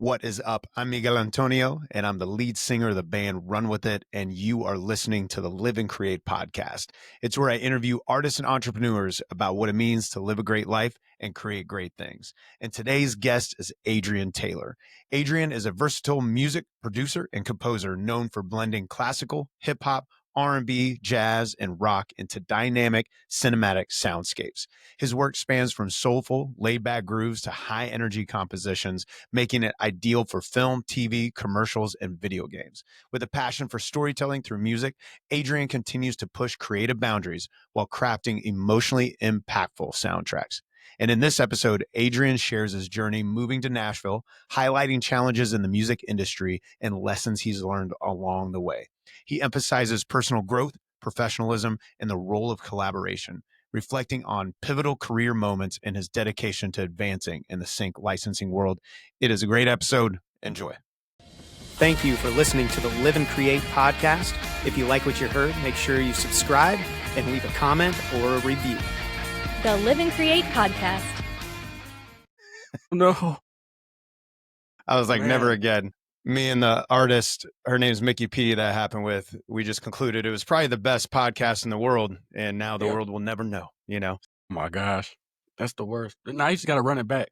What is up? I'm Miguel Antonio, and I'm the lead singer of the band Run With It, and you are listening to the Live and Create podcast. It's where I interview artists and entrepreneurs about what it means to live a great life and create great things. And today's guest is Adrian Tailor. Adrian is a versatile music producer and composer known for blending classical, hip-hop, R&B, jazz, and rock into dynamic cinematic soundscapes. His work spans from soulful, laid-back grooves to high-energy compositions, making it ideal for film, TV, commercials, and video games. With a passion for storytelling through music, Adrian continues to push creative boundaries while crafting emotionally impactful soundtracks. And in this episode, Adrian shares his journey moving to Nashville, highlighting challenges in the music industry and lessons he's learned along the way. He emphasizes personal growth, professionalism, and the role of collaboration, reflecting on pivotal career moments and his dedication to advancing in the sync licensing world. It is a great episode. Enjoy. Thank you for listening to the Live and Create podcast. If you like what you heard, make sure you subscribe and leave a comment or a review. The Live and Create podcast. No. I was like, never again. Me and the artist, her name's Mickey P, that happened with, we just concluded it was probably the best podcast in the world, and now the world will never know, you know? Oh my gosh. That's the worst. Now you just got to run it back.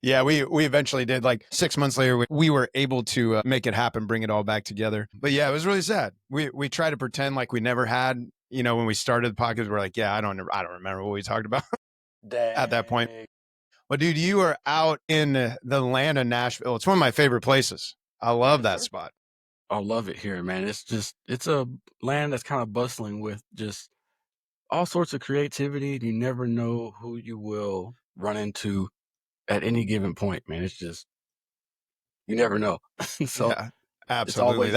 Yeah, we eventually did. Like 6 months later, we were able to make it happen, bring it all back together. But yeah, it was really sad. We try to pretend like we never had, you know, when we started the podcast, we're like, yeah, I don't remember what we talked about at that point. Well, dude, you were out in the land of Nashville. It's one of my favorite places. I love that spot. I love it here, man. It's a land that's kind of bustling with just all sorts of creativity. You never know who you will run into at any given point, man. It's just, you never know. So yeah, absolutely.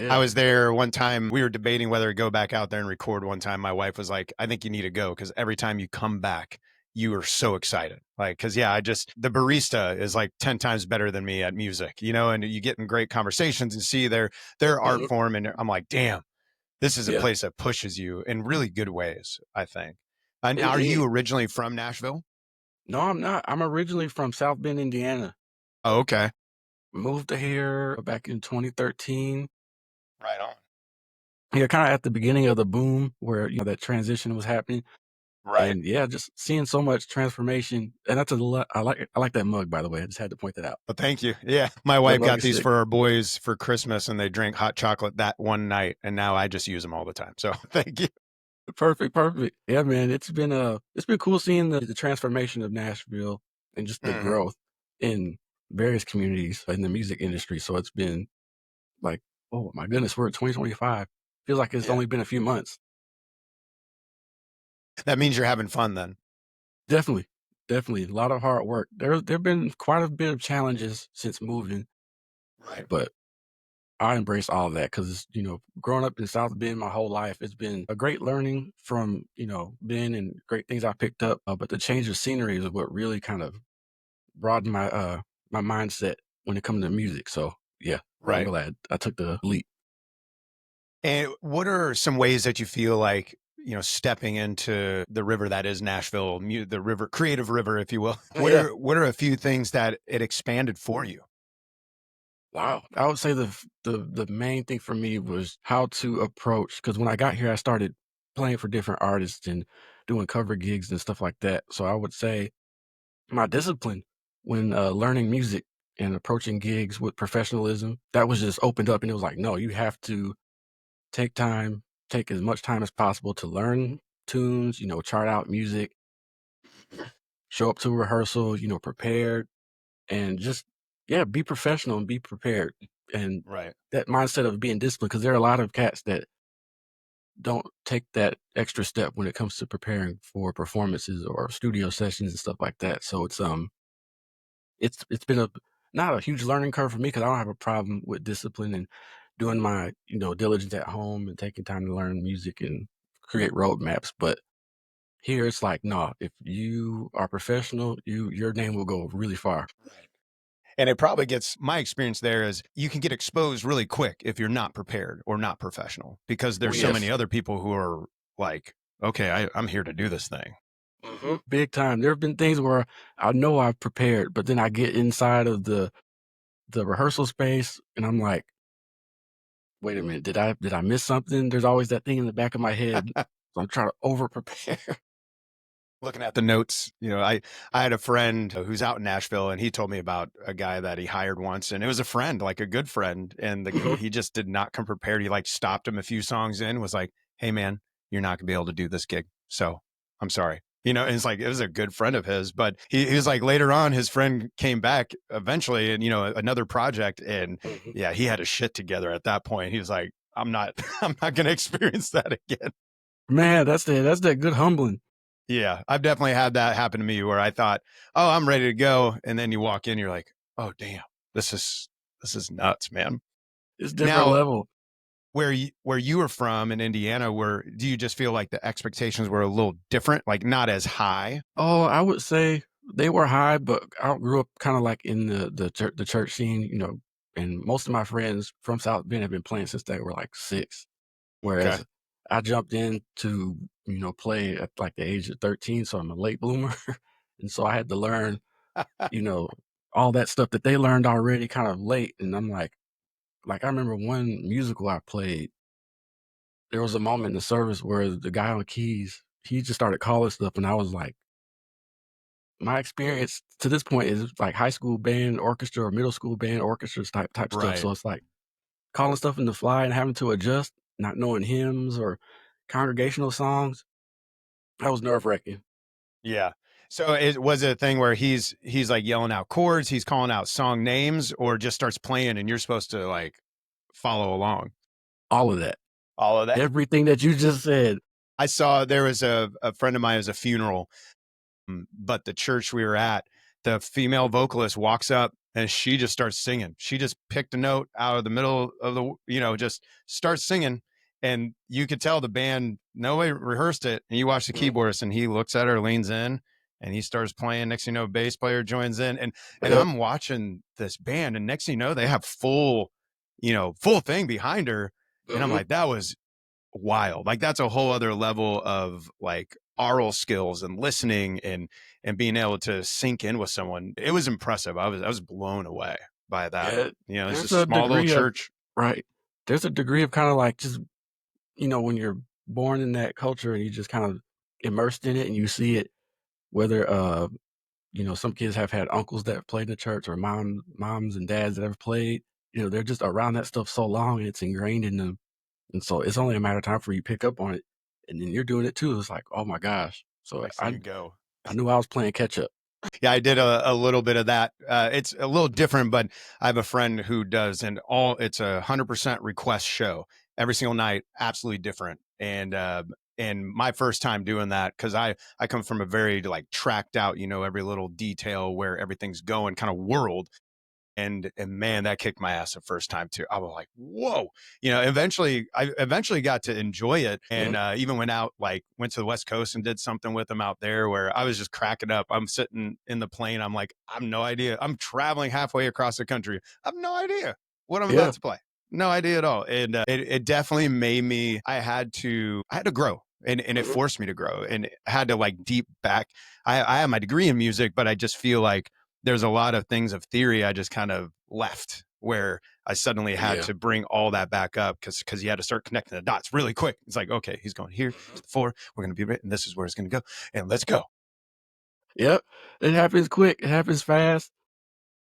I was there one time. We were debating whether to go back out there and record one time. My wife was like, I think you need to go because every time you come back, you are so excited. Like, cause yeah, the barista is like 10 times better than me at music, you know, and you get in great conversations and see their art form. And I'm like, damn, this is a place that pushes you in really good ways, I think. And are you originally from Nashville? No, I'm not. I'm originally from South Bend, Indiana. Oh, okay. Moved to here back in 2013. Right on. Yeah, kind of at the beginning of the boom where, you know, that transition was happening. Right. And yeah, just seeing so much transformation. And that's I like that mug, by the way. I just had to point that out. Well, thank you. Yeah. My wife got these for our boys for Christmas, and they drank hot chocolate that one night. And now I just use them all the time. So thank you. Perfect. Yeah, man. It's been cool seeing the transformation of Nashville and just the growth in various communities in the music industry. So it's been like, oh my goodness, we're at 2025. Feels like it's only been a few months. That means you're having fun then. Definitely. A lot of hard work. There've been quite a bit of challenges since moving. Right. But I embrace all of that because, you know, growing up in South Bend my whole life, it's been a great learning from, you know, Ben and great things I picked up. But the change of scenery is what really kind of broadened my my mindset when it comes to music. So yeah, right. I'm glad I took the leap. And what are some ways that you feel like, you know, stepping into the river that is Nashville, the river, creative river, if you will? What are a few things that it expanded for you? Wow. I would say the main thing for me was how to approach, because when I got here, I started playing for different artists and doing cover gigs and stuff like that. So I would say my discipline when learning music and approaching gigs with professionalism, that was just opened up, and it was like, no, you have to take as much time as possible to learn tunes, you know, chart out music, show up to rehearsal, you know, prepared, and just, be professional and be prepared. And that mindset of being disciplined, because there are a lot of cats that don't take that extra step when it comes to preparing for performances or studio sessions and stuff like that. So it's been not a huge learning curve for me because I don't have a problem with discipline and doing my, you know, diligence at home and taking time to learn music and create roadmaps. But here it's like, no, if you are professional, your name will go really far. Right. And it probably my experience there is you can get exposed really quick if you're not prepared or not professional, because there's so many other people who are like, okay, I'm here to do this thing. Big time. There have been things where I know I've prepared, but then I get inside of the the rehearsal space, and I'm like, "Wait a minute, did I miss something?" There's always that thing in the back of my head, so I'm trying to over prepare. Looking at the notes, I had a friend who's out in Nashville, and he told me about a guy that he hired once, and it was a friend, like a good friend, and Mhm. he just did not come prepared. He like stopped him a few songs in, was like, "Hey man, you're not gonna be able to do this gig, so I'm sorry." And it's like it was a good friend of his, but he was like later on, his friend came back eventually, and another project, and Mhm. yeah, he had his shit together at that point. He was like, "I'm not, I'm not gonna experience that again." Man, that's that good humbling. Yeah, I've definitely had that happen to me where I thought, "Oh, I'm ready to go," and then you walk in, you're like, "Oh, damn, this is nuts, man." It's different Now, level. where you were from in Indiana, do you just feel like the expectations were a little different, like not as high? Oh, I would say they were high, but I grew up kinda like in the church scene, and most of my friends from South Bend have been playing since they were, like, 6, Okay. whereas I jumped in to, play at, like, the age of 13, so I'm a late bloomer, and so I had to learn, you know, all that stuff that they learned already kind of late, and I'm like, I remember one musical I played, there was a moment in the service where the guy on keys, he just started calling stuff, and I was like, my experience to this point is like high school band orchestra or middle school band orchestras type stuff, Right. so it's like calling stuff in the fly and having to adjust, not knowing hymns or congregational songs. That was nerve-wracking. Yeah. So was it a thing where he's like yelling out chords, he's calling out song names, or just starts playing and you're supposed to like follow along? All of that. All of that. Everything that you just said. I saw there was a friend of mine, it was a funeral. But the church we were at, the female vocalist walks up and she just starts singing. She just picked a note out of the middle of just starts singing. And you could tell the band, nobody rehearsed it. And you watch the Mhm. keyboardist and he looks at her, leans in, and he starts playing. Next thing you know, bass player joins in. And Yep. I'm watching this band, and next thing you know, they have full thing behind her. And I'm Mhm. like, that was wild. Like that's a whole other level of like oral skills and listening and being able to sink in with someone. It was impressive. I was blown away by that. Yeah, It's a there's a small little degree of church. right. There's a degree of kinda like just, when you're born in that culture and you just kind of immersed in it and you see it, whether, some kids have had uncles that played in the church or moms and dads that have played, they're just around that stuff so long and it's ingrained in them, and so it's only a matter of time for you pick up on it, and then you're doing it too. It's like, "Oh my gosh." So Next thing I you go. I knew I was playing catch up. Yeah, I did a little bit of that. It's a little different, but I have a friend who does, and it's 100% request show every single night, absolutely different. And my first time doing that, because I come from a very like tracked out, every little detail where everything's going kind of world. And man, that kicked my ass the first time too. I was like, whoa. I eventually got to enjoy it, and Mhm. even went to the West Coast and did something with them out there where I was just cracking up. I'm sitting in the plane, I'm like, I have no idea, I'm traveling halfway across the country, I have no idea what I'm about Yeah. to play. No idea at all. And it definitely made me, I had to grow, and it Mhm. forced me to grow, and I had to like deep back. I have my degree in music, but I just feel like there's a lot of things of theory I just kind of left, where I suddenly had Yeah. to bring all that back up because you had to start connecting the dots really quick. It's like, okay, he's going here Mhm. to the four. We're going to be right, and this is where it's going to go, and let's go. Yep. It happens quick, it happens fast,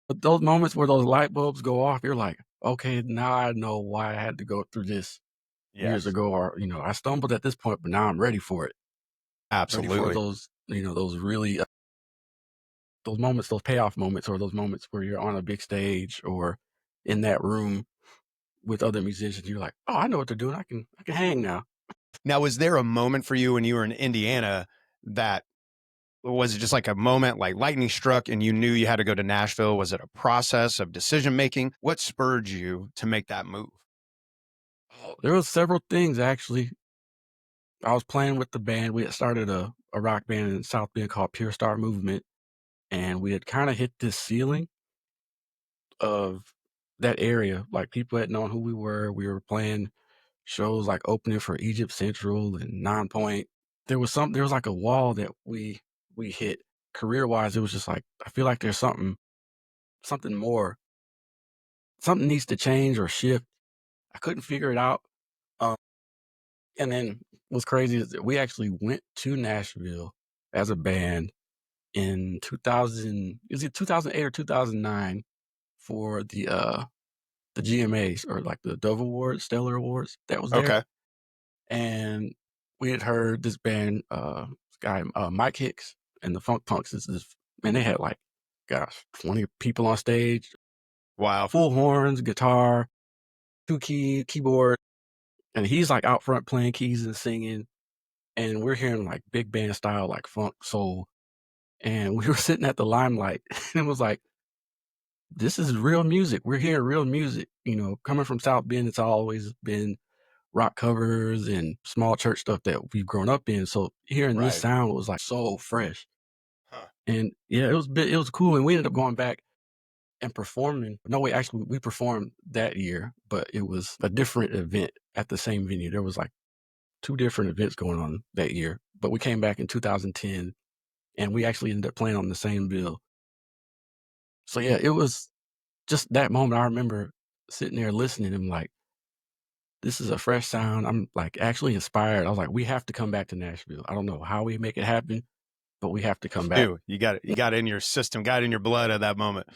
but those moments where those light bulbs go off, you're like, "Okay, now I know why I had to go through this years Yes, ago," or, "I stumbled at this point, but now I'm ready for it." Ready for absolutely. those, those really, those moments, those payoff moments, or those moments where you're on a big stage or in that room with other musicians, you're like, "Oh, I know what they're doing. I can hang now." Now, was there a moment for you when you were in Indiana that was it just like a moment like lightning struck and you knew you had to go to Nashville? Was it a process of decision making? What spurred you to make that move? Oh, there was several things actually. I was playing with the band. We had started a rock band in South Bend called Pure Star Movement, and we had kinda hit this ceiling of that area. Like, people had known who we were. We were playing shows, like, opening for Egypt Central and Nonpoint. There was, like, a wall that we hit career-wise. It was just like, I feel like there's something more. something needs to change or shift. I couldn't figure it out. Um, and then what's crazy is that we actually went to Nashville as a band in 2000, is it 2008 or 2009 for the GMAs, or like the Dove Awards, Stellar Awards that was there. Okay. And we had heard this band, this guy, Mike Hicks and the Funk Punks. Man, they had like, gosh, 20 people on stage, Wow. full horns, guitar, keyboard. And he's like out front playing keys and singing. And we're hearing like big band style, like funk, soul. And we were sitting at the limelight and it was like, this is real music. We're hearing real music. Coming from South Bend, it's always been rock covers and small church stuff that we've grown up in. So hearing this Right. sound was like so fresh. Huh. And yeah, it was cool. And we ended up going back and performing. No, wait, actually, we performed that year, but it was a different event at the same venue. There was like 2 different events going on that year, but we came back in 2010 and we actually ended up playing on the same bill. So yeah, it was just that moment. I remember sitting there listening and like, this is a fresh sound. I'm like actually inspired. I was like, we have to come back to Nashville. I don't know how we make it happen, but we have to come back. You got it. You got it in your system, got it in your blood at that moment.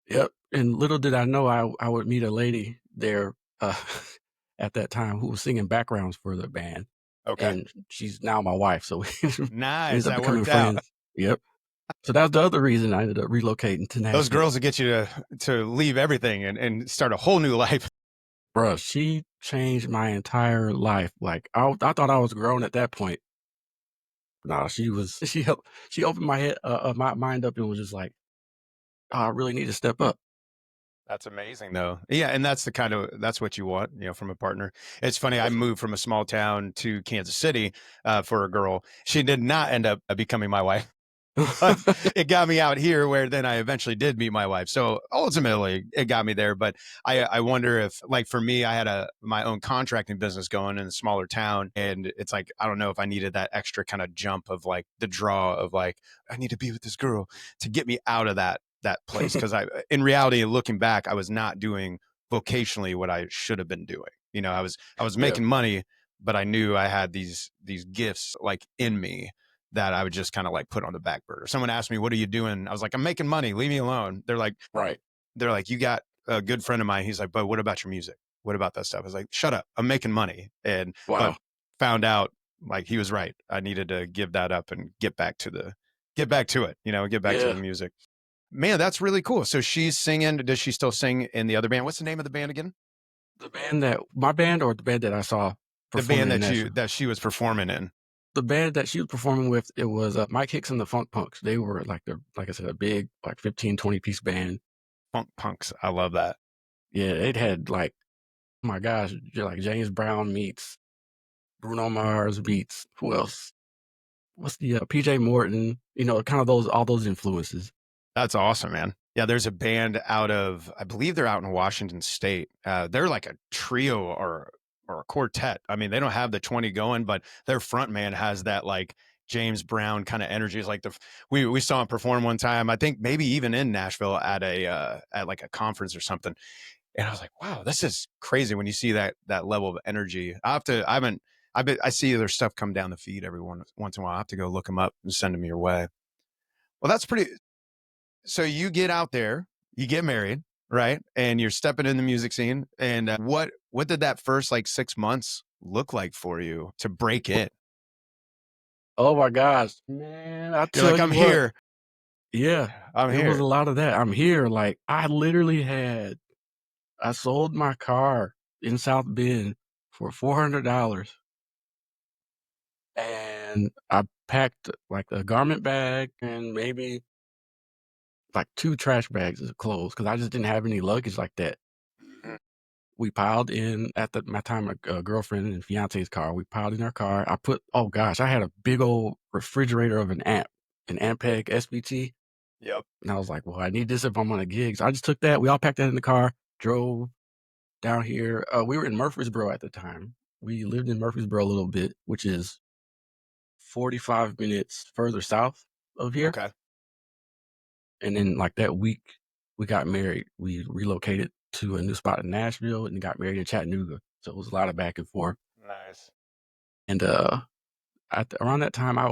Yep. And little did I know I would meet a lady there at that time who was singing backgrounds for the band. Okay. And she's now my wife. So we Nice. ended up That becoming worked out. friends. Yep. So that's the other reason I ended up relocating to Nashville. Those girls will get you to leave everything and start a whole new life. Bruh, she changed my entire life. Like I thought I was grown at that point. No, she opened my head, my mind up and was just like, oh, I really need to step up. That's amazing though. Yeah, and that's that's what you want, from a partner. It's funny, I moved from a small town to Kansas City for a girl. She did not end up becoming my wife. It got me out here where then I eventually did meet my wife. So ultimately it got me there. But I wonder if, like, for me, I had my own contracting business going in a smaller town. And it's like, I don't know if I needed that extra kind of jump of like the draw of like, I need to be with this girl to get me out of that place. Cause in reality, looking back, I was not doing vocationally what I should have been doing. I was making money, but I knew I had these gifts like in me that I would just kind of like put on the back burner. Someone asked me, what are you doing? I was like, I'm making money. Leave me alone. They're like, right. They're like, you got a good friend of mine. He's like, but what about your music? What about that stuff? I was like, shut up. I'm making money. And Wow. But found out like he was right. I needed to give that up and get back to it, get back to the music. Man, that's really cool. So she's singing. Does she still sing in the other band? What's the name of the band again? The band my band or the band that I saw performing the band that she was performing in. The band that she was performing with, it was Mike Hicks and the Funk Punks. They were like like I said, a big, like 15, 20 piece band. Funk Punks. I love that. Yeah, it had like, oh my gosh, like James Brown meets Bruno Mars meets who else? What's the PJ Morton? Kind of all those influences. That's awesome, man. Yeah, there's a band I believe they're out in Washington State. They're like a trio or a quartet. I mean, they don't have the 20 going, but their front man has that like James Brown kind of energy. It's like we saw him perform one time, I think maybe even in Nashville at at like a conference or something. And I was like, wow, this is crazy when you see that level of energy. I see their stuff come down the feed every once in a while. I have to go look them up and send them your way. Well, that's pretty. So you get out there, you get married, right? And you're stepping in the music scene. And what did that first like 6 months look like for you to break in? Oh my gosh, man! You're like, I'm here. Yeah, I'm here. It was a lot of that. I'm here. Like I sold my car in South Bend for $400. And I packed like a garment bag and maybe like 2 trash bags of clothes because I just didn't have any luggage like that. Mhm. We piled in at my time, a girlfriend and fiance's car. We piled in our car. Oh gosh, I had a big old refrigerator of an Ampeg SBT. Yep. And I was like, well, I need this if I'm on a gig. So I just took that. We all packed that in the car, drove down here. We were in Murfreesboro at the time. We lived in Murfreesboro a little bit, which is 45 minutes further south of here. Okay. And then like that week we got married. We relocated to a new spot in Nashville and got married in Chattanooga. So it was a lot of back and forth. Nice. And around that time, I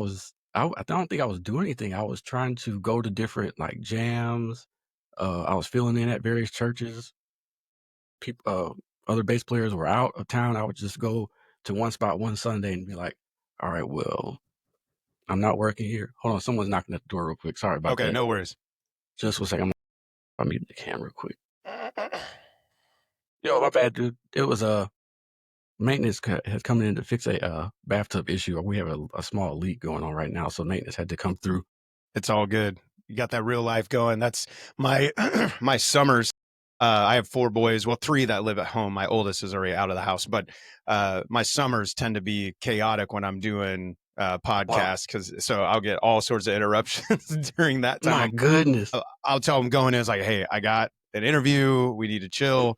don't think I was doing anything. I was trying to go to different like jams. I was filling in at various churches. People, other bass players were out of town. I would just go to one spot one Sunday and be like, "All right, well, I'm not working here. Hold on, someone's knocking at the door real quick. Sorry about Okay, that. no worries. Just one second. I'm muting the camera real quick. Yo, my bad, dude. It was maintenance has come in to fix a bathtub issue. We have a small leak going on right now, so maintenance had to come through. It's all good. You got that real life going. That's my my summers. I have 4 boys. Well, 3 that live at home. My oldest is already out of the house, but my summers tend to be chaotic when I'm doing podcasts so I'll get all sorts of interruptions during that time. My goodness. I'll tell them going in, it's like, hey, I got an interview. We need to chill.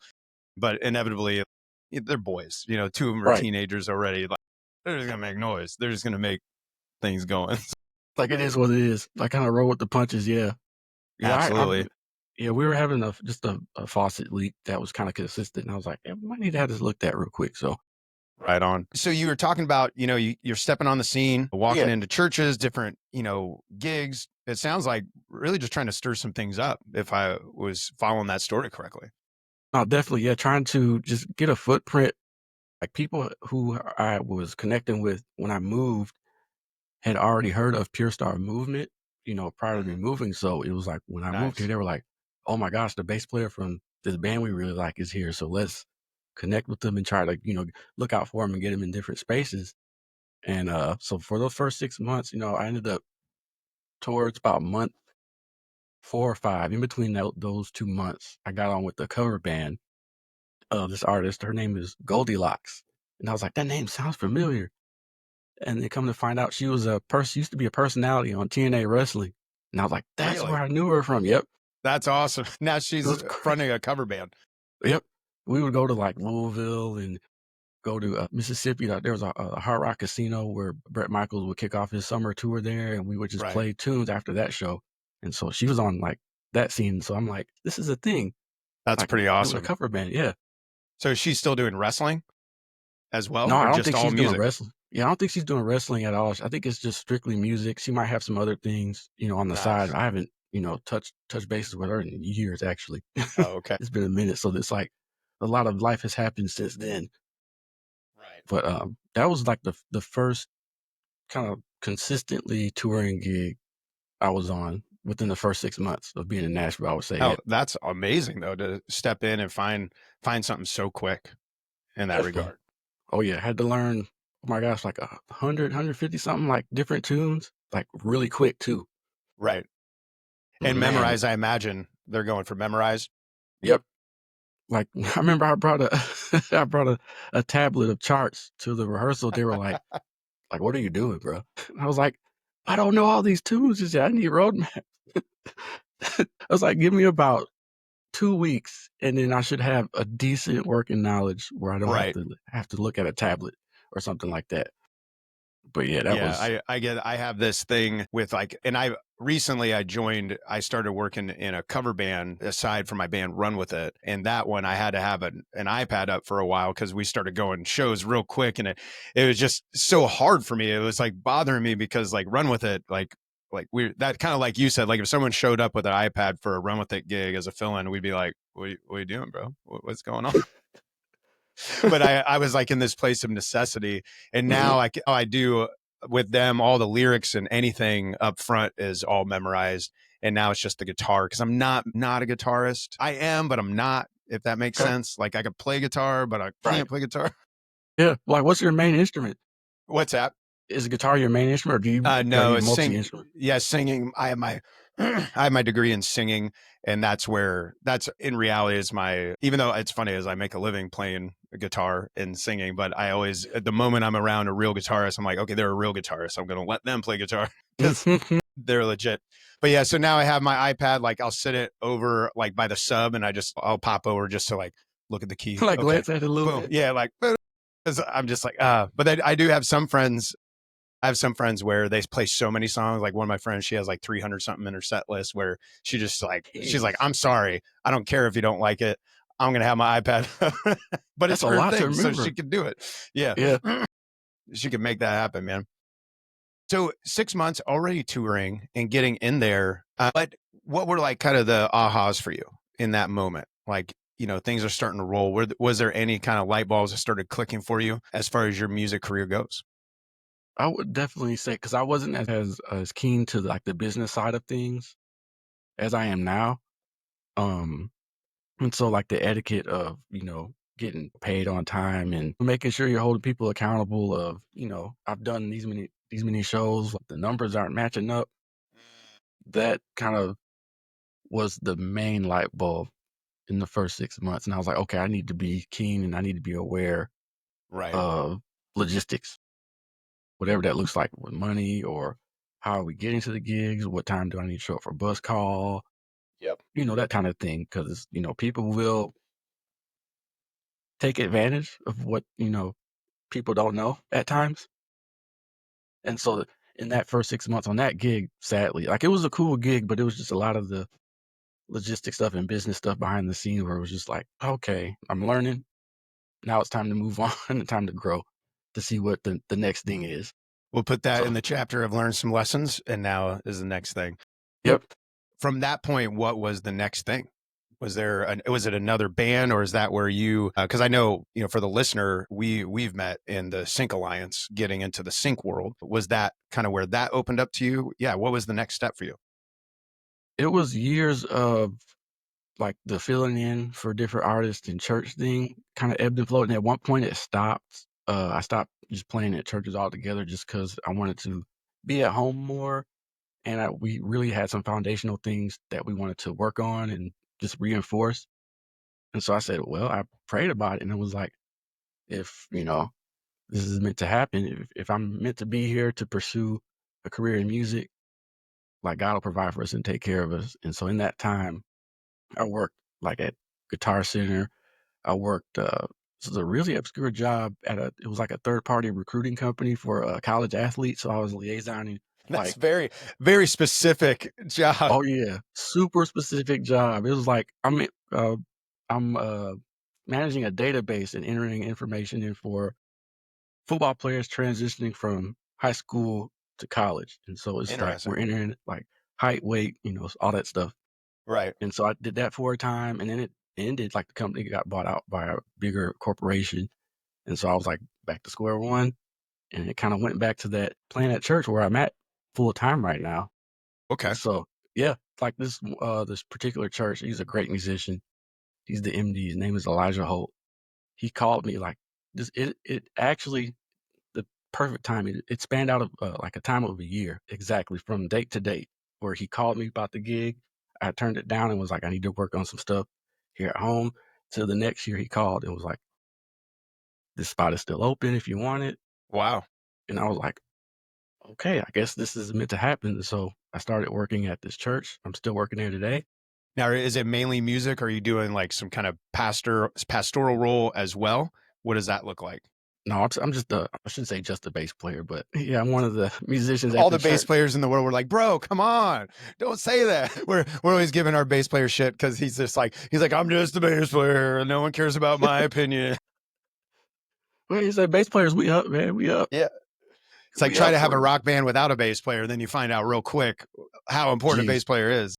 But inevitably, they're boys. 2 of them are teenagers already. Like, they're just going to make noise. They're just going to make things going. Like, it is what it is. I kind of roll with the punches, yeah. Absolutely. We were having just a faucet leak that was kind of consistent. And I was like, we might need to have this looked at real quick. So, right on. So you were talking about, you're stepping on the scene, walking into churches, different, gigs. It sounds like really just trying to stir some things up, if I was following that story correctly. Oh, definitely. Yeah. Trying to just get a footprint. Like, people who I was connecting with when I moved had already heard of Pure Star Movement, prior to me moving. So it was like, when I moved here, they were like, oh my gosh, the bass player from this band we really like is here. So let's connect with them and try to, look out for them and get them in different spaces. And so for those first 6 months, I ended up towards about month 4 or 5, in between those 2 months, I got on with the cover band of this artist. Her name is Goldilocks. And I was like, that name sounds familiar. And then come to find out, she was used to be a personality on TNA Wrestling. And I was like, that's where I knew her from. Yep. That's awesome. Now she's fronting a cover band. Yep. We would go to like Louisville and go to Mississippi. There was a Hard Rock Casino where Bret Michaels would kick off his summer tour there, and we would just play tunes after that show. And so she was on like that scene. So I'm like, this is a thing. That's like, pretty awesome. A cover band, yeah. So she's still doing wrestling as well? No, I don't think she's doing wrestling. Yeah, I don't think she's doing wrestling at all. I think it's just strictly music. She might have some other things, on the side. I haven't, touched bases with her in years, actually. Oh, okay. It's been a minute. So it's like a lot of life has happened since then. Right. But that was like the first kind of consistently touring gig I was on within the first 6 months of being in Nashville, I would say. Oh, that's amazing, though, to step in and find something so quick in that regard. Oh, yeah. I had to learn, oh my gosh, like 100, 150 something, like different tunes, like really quick, too. Right. And memorize, I imagine they're going for memorize. Yep. Like, I remember I brought a tablet of charts to the rehearsal. They were like, what are you doing, bro? And I was like, I don't know all these tunes. Just I need roadmap. I was like, give me about 2 weeks, and then I should have a decent working knowledge where I don't have to look at a tablet or something like that. But yeah, I have this thing with and I started working in a cover band aside from my band Run With It. And that one I had to have an iPad up for a while because we started going shows real quick. And it was just so hard for me. It was like bothering me because like Run With It, that kind of like you said, like if someone showed up with an iPad for a Run With It gig as a fill-in, we'd be like, what are you doing, bro? What's going on? But I was like in this place of necessity. And now I do with them, all the lyrics and anything up front is all memorized. And now it's just the guitar because I'm not a guitarist. I am, but I'm not, if that makes sense. Like I could play guitar, but I can't play guitar. Yeah. Like what's your main instrument? What's that? Is guitar your main instrument or do you no, it's singing. I have my degree in singing, and that's in reality is even though it's funny as I make a living playing guitar and singing, but I always, at the moment I'm around a real guitarist, I'm like, okay, they're a real guitarist. I'm going to let them play guitar because they're legit. But yeah, so now I have my iPad, like I'll sit it over like by the sub and I'll pop over just to like look at the key. Like glance at it a little bit. Yeah, like, because I'm just like, but I do have some friends I have some friends where they play so many songs. Like one of my friends, she has like 300 something in her set list where she's like, Jeez. I'm sorry. I don't care if you don't like it. I'm going to have my iPad, but That's it's a her lot to thing. So she remember. can do it. Yeah. Yeah. She can make that happen, man. So 6 months already touring and getting in there. But what were like kind of the ahas for you in that moment? Like, things are starting to roll. Was there any kind of light bulbs that started clicking for you as far as your music career goes? I would definitely say, because I wasn't as keen to like the business side of things as I am now. Um, and so like the etiquette of, getting paid on time and making sure you're holding people accountable of, I've done these many shows, like the numbers aren't matching up. That kind of was the main light bulb in the first 6 months. And I was like, okay, I need to be keen and I need to be aware Right. of logistics, whatever that looks like with money, or how are we getting to the gigs? What time do I need to show up for bus call? Yep. That kind of thing. Because, people will take advantage of what, people don't know at times. And so in that first 6 months on that gig, sadly, like it was a cool gig, but it was just a lot of the logistic stuff and business stuff behind the scenes where it was just like, okay, I'm learning. Now it's time to move on and time to grow to see what the next thing is. We'll put that So, in the chapter of learn some lessons, and now is the next thing. So yep. from that point, what was the next thing? Was was it another band, or is that where you, because I know, for the listener, we've met in the Sync Alliance, getting into the sync world. Was that kind of where that opened up to you? Yeah. What was the next step for you? It was years of like the filling in for different artists and church thing kind of ebbed and flowed. And at one point it stopped. I stopped just playing at churches altogether just because I wanted to be at home more. And we really had some foundational things that we wanted to work on and just reinforce. And so I said, well, I prayed about it and it was like, if, this is meant to happen, if I'm meant to be here to pursue a career in music, like God will provide for us and take care of us. And so in that time, I worked like at Guitar Center. I worked, this was a really obscure job it was like a third party recruiting company for a college athlete. So I was liaisoning, That's like, very, very specific job. oh yeah, super specific job. It was like, I'm managing a database and entering information in for football players transitioning from high school to college. And so it's like, Interesting. we're entering like height, weight, all that stuff. Right. And so I did that for a time, and then it ended, like, the company got bought out by a bigger corporation, and so I was, like, back to square one, and it kinda went back to that playing at church where I'm at full time right now. Okay. So, yeah, like, this particular church, he's a great musician. He's the MD, his name is Elijah Holt. He called me, like, this it actually the perfect timing, it spanned out of, like, a time of a year, exactly, from date to date, where he called me about the gig. I turned it down and was like, "I need to work on some stuff here at home." Till the next year, he called and was like, "This spot is still open if you want it." Wow. And I was like, "Okay, I guess this is meant to happen." So I started working at this church. I'm still working there today. Now, is it mainly music? Or are you doing like some kind of pastoral role as well? What does that look like? No, I'm just I shouldn't say just a bass player, but yeah, I'm one of the musicians at All the the bass church. players in the world were like, bro, come on, don't say that. We're always giving our bass player shit because he's like, I'm just a bass player and no one cares about my opinion. Well, he said, "Bass players, we up, man. We up. Yeah. It's like We try up to have for a you." rock band without a bass player, then you find out real quick how important a Jeez. bass player is.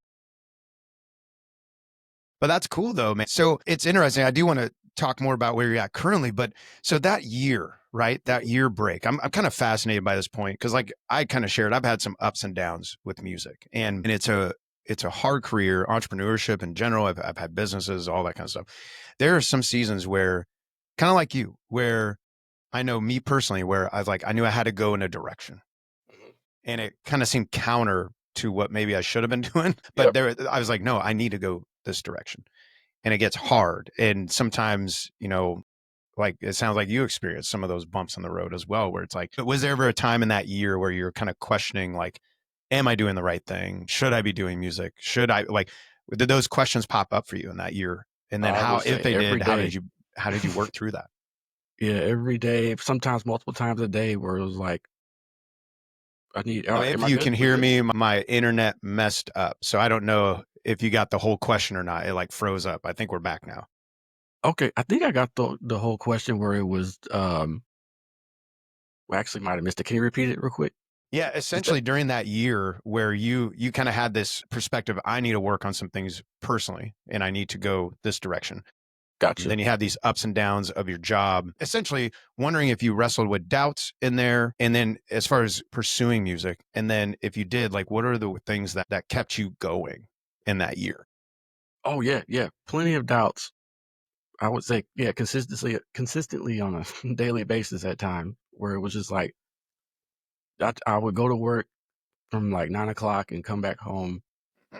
But that's cool though, man. So it's interesting. I do want to talk more about where you're at currently, but so that year, right? That year break, I'm kind of fascinated by this point because, like I kind of shared, I've had some ups and downs with music, and it's a hard career, entrepreneurship in general. I've had businesses, all that kind of stuff. There are some seasons where, kind of like you, where I know me personally, where I knew I had to go in a direction, Mhm. and it kind of seemed counter to what maybe I should have been doing. But Yep. there, I was like, no, I need to go this direction, and it gets hard. And sometimes, like it sounds like you experienced some of those bumps in the road as well, where it's like, was there ever a time in that year where you're kind of questioning, like, am I doing the right thing? Should I be doing music? Should I like, did those questions pop up for you in that year? And then I how, would if say they every did, how day. did you work through that? Yeah, every day, sometimes multiple times a day where it was like, I need. If Am I you good? can We hear good? me, my internet messed up. So I don't know if you got the whole question or not. It like froze up. I think we're back now. Okay, I think I got the whole question where it was. Well, actually, might have missed it. Can you repeat it real quick? Yeah, Is that essentially during that year where you kind of had this perspective, I need to work on some things personally and I need to go this direction. gotcha? Then you have these ups and downs of your job, essentially wondering if you wrestled with doubts in there. And then as far as pursuing music, and then if you did, like, what are the things that kept you going in that year? Oh yeah, yeah. Plenty of doubts. I would say, yeah, consistently on a daily basis at times where it was just like I would go to work from like 9 o'clock and come back home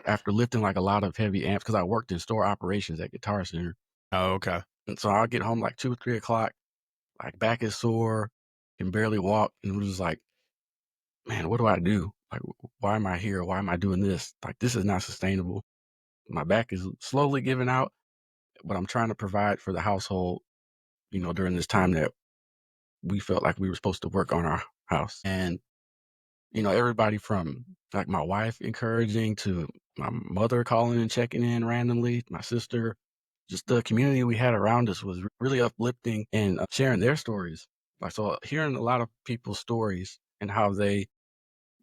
after lifting like a lot of heavy amps because I worked in store operations at Guitar Center. Oh, okay. And so I'll get home like 2 or 3 o'clock, like back is sore, can barely walk, and it was just like, man, what do I do? Like, why am I here? Why am I doing this? Like, this is not sustainable. My back is slowly giving out, but I'm trying to provide for the household, during this time that we felt like we were supposed to work on our house. And, everybody from like my wife encouraging to my mother calling and checking in randomly, my sister, just the community we had around us was really uplifting and sharing their stories. Like, so hearing a lot of people's stories and how they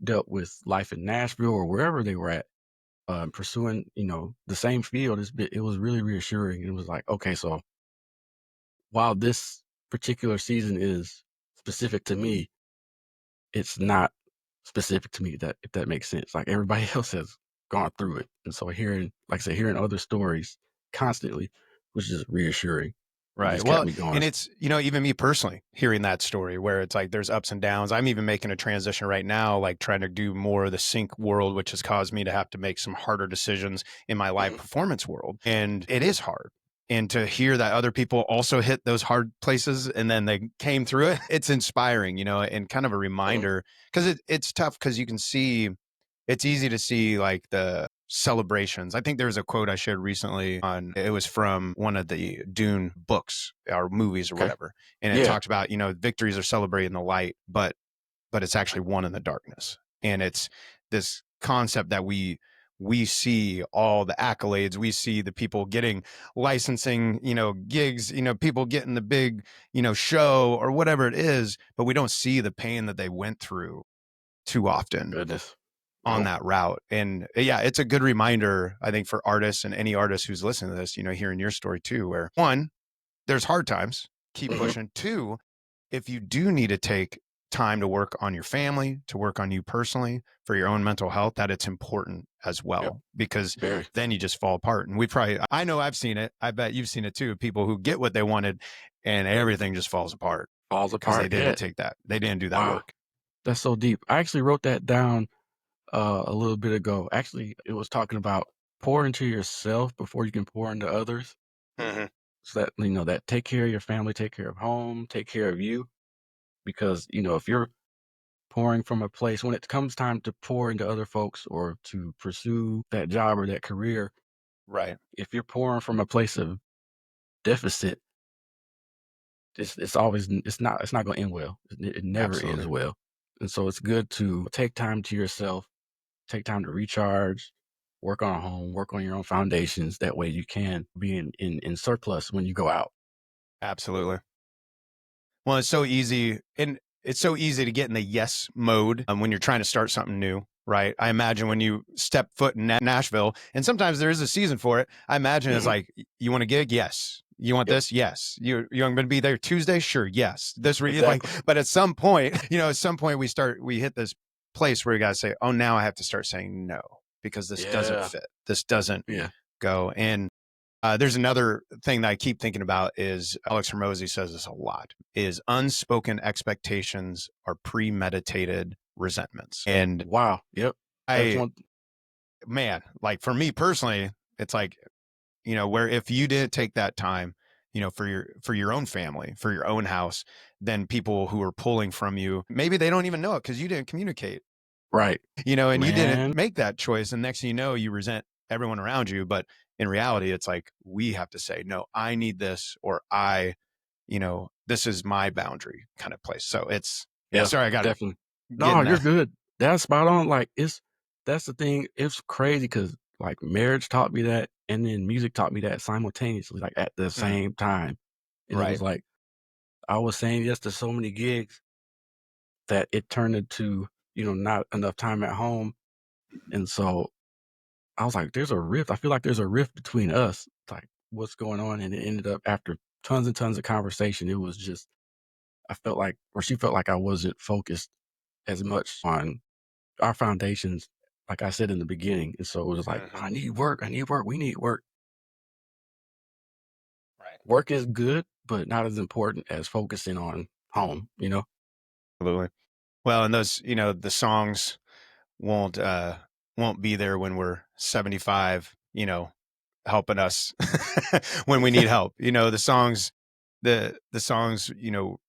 dealt with life in Nashville or wherever they were at, pursuing, the same field, it was really reassuring. It was like, okay, so while this particular season is specific to me, it's not specific to me, that if that makes sense. Like everybody else has gone through it. And so hearing, like I said, hearing other stories constantly was just reassuring. It Right. just kept Well, me going. and it's, even me personally hearing that story where it's like there's ups and downs. I'm even making a transition right now, like trying to do more of the sync world, which has caused me to have to make some harder decisions in my live Mhm. performance world. And it is hard. And to hear that other people also hit those hard places and then they came through it, it's inspiring, and kind of a Mhm. reminder because it's tough because you can see it's easy to see like the celebrations. I think there was a quote I shared recently on it was from one of the Dune books or movies or Okay. whatever. And it Yeah. talked about, victories are celebrated in the light, but it's actually won in the darkness. And it's this concept that we see all the accolades, we see the people getting licensing, gigs, people getting the big, show or whatever it is, but we don't see the pain that they went through too often Goodness. on Nope. that route. And yeah, it's a good reminder, I think, for artists and any artist who's listening to this, hearing your story too, where one, there's hard times, keep Mhm. pushing. Two, if you do need to take time to work on your family, to work on you personally for your own mental health, that it's important as Yep. well, because Very. then you just fall apart. And I know I've seen it. I bet you've seen it too. People who get what they wanted and everything just falls apart Falls because they apart. didn't Yeah. take that. They didn't do that Wow. work. That's so deep. I actually wrote that down a little bit ago. Actually, it was talking about pour into yourself before you can pour into others. Mhm. So that, that take care of your family, take care of home, take care of you. Because, if you're pouring from a place, when it comes time to pour into other folks or to pursue that job or that career, Right. if you're pouring from a place of deficit, it's not going to end well. It never ends Absolutely. well. And so it's good to take time to yourself, take time to recharge, work on home, work on your own foundations. That way you can be in surplus when you go out. Absolutely. Well, it's so easy to get in the yes mode when you're trying to start something new, right? I imagine when you step foot in Nashville, and sometimes there is a season for it. I imagine it's Mhm. like, you want a gig? Yes. You want Yep, this? Yes. You're going to be there Tuesday? Sure. Yes. Like, exactly. but at some point we hit this place where you got to say, oh, now I have to start saying no because this doesn't Yeah, fit. This doesn't yeah. go. And there's another thing that I keep thinking about is Alex Hormozy says this a lot is unspoken expectations are premeditated resentments. And Wow. Yep. That's I, one. man, like for me personally, it's like, where if you didn't take that time, for your own family, for your own house, then people who are pulling from you, maybe they don't even know it because you didn't communicate, Right. and you didn't Man. make that choice. And next thing you know, you resent everyone around you. But in reality, it's like we have to say, no, I need this, or this is my boundary kind of place. So it's, yeah, Yeah, sorry, I got to definitely. get No, in you're that. good. That's spot on, like, that's the thing, it's crazy because like, marriage taught me that, and then music taught me that simultaneously, like, at the Mm, same time, and it right. was like, I was saying yes to so many gigs that it turned into, not enough time at home, and so I was like, "There's a rift." I feel like there's a rift between us, like, what's going on, and it ended up after tons and tons of conversation, it was just I felt like or she felt like I wasn't focused as much on our foundations, like I said in the beginning, and so it was like, Mhm. I need work, we need work." Right. Work is good, but not as important as focusing on home, you know? Absolutely. Well, and those, the songs won't won't be there when we're 75, helping us when we need help. The songs,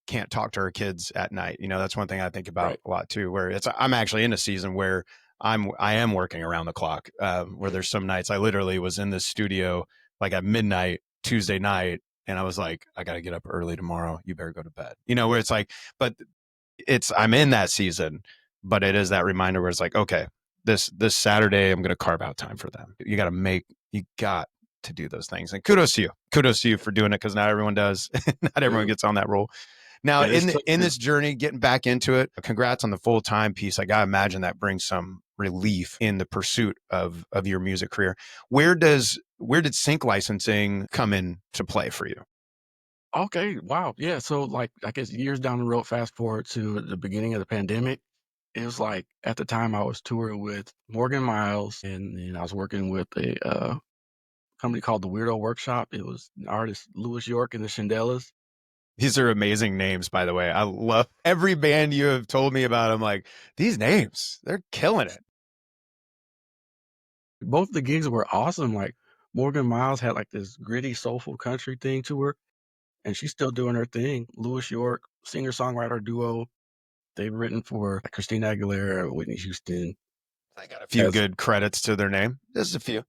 can't talk to our kids at night. That's one thing I think about Right. a lot too, where I'm actually in a season where I am working around the clock, where Mhm. there's some nights I literally was in the studio like at midnight Tuesday night, and I was like, I got to get up early tomorrow. You better go to bed. Where it's like, but I'm in that season, but it is that reminder where it's like, okay, this Saturday I'm going to carve out time for them. You got to do those things, and kudos to you for doing it, because not everyone does. Not everyone Yeah. gets on that role. Now, Yeah, it's tough in too. this journey, getting back into it, congrats on the full time piece. I gotta imagine that brings some relief in the pursuit of your music career. Where did sync licensing come into play for you? Okay, wow, yeah, so, like, I guess years down the road, fast forward to the beginning of the pandemic, it was like, at the time, I was touring with Morgan Miles, and then I was working with a, company called The Weirdo Workshop. It was an artist, Louis York and the Shandellas. These are amazing names, by the way. I love every band you have told me about. I'm like, these names, they're killing it. Both the gigs were awesome, like, Morgan Miles had, like, this gritty, soulful country thing to her, and she's still doing her thing. Louis York, singer-songwriter duo, they've written for, like, Christina Aguilera, Whitney Houston, I got a few has good credits to their name. Just a few.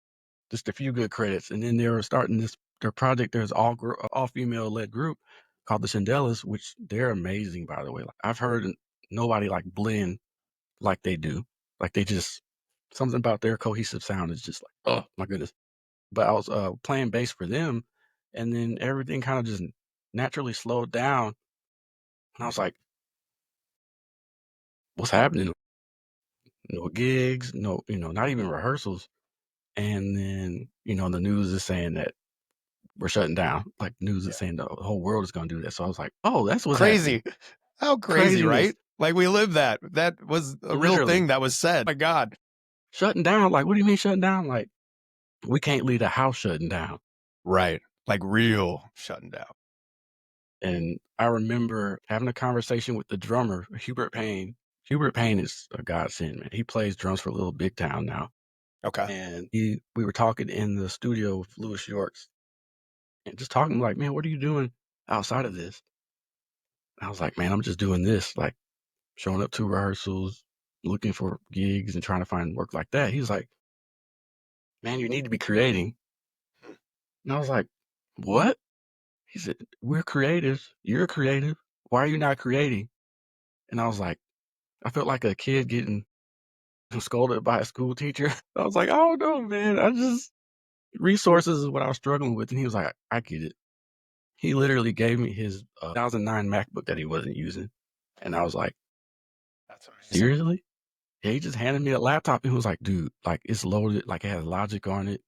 just a few good credits, and then they were starting their project, there's all female-led group called the Shandellas, which they're amazing, by the way. Like, I've heard nobody, like, blend like they do. Like, they just something about their cohesive sound is just like, oh my goodness. But I was, playing bass for them, and then everything kinda just naturally slowed down, and I was like, "What's happening?" No gigs, no not even rehearsals, and then, the news is saying that we're shutting down. Like, news is Yeah. saying the whole world is gonna do that, so I was like, "Oh, that's what's happening." Crazy. How crazy, Craziness, right? Like we lived that. That was a real literally. thing that was said. My God. Shutting down, like, what do you mean shutting down? Like, we can't leave the house shutting down. Right. Like real shutting down. And I remember having a conversation with the drummer, Hubert Payne. Hubert Payne is a godsend, man. He plays drums for Little Big Town now. Okay. And we were talking in the studio with Louis Yorks and just talking like, man, what are you doing outside of this? I was like, man, I'm just doing this, like showing up to rehearsals, looking for gigs and trying to find work like that. He's like, man, you need to be creating. And I was like, what? He said, we're creatives. You're creative. Why are you not creating? And I was like, I felt like a kid getting scolded by a school teacher. I was like, "I don't know, man. I just resources is what I was struggling with." And he was like, "I get it." He literally gave me his 2009 MacBook that he wasn't using, and I was like, That's amazing. "Seriously?" Yeah, he just handed me a laptop and was like, "Dude, like it's loaded, like it has Logic on it.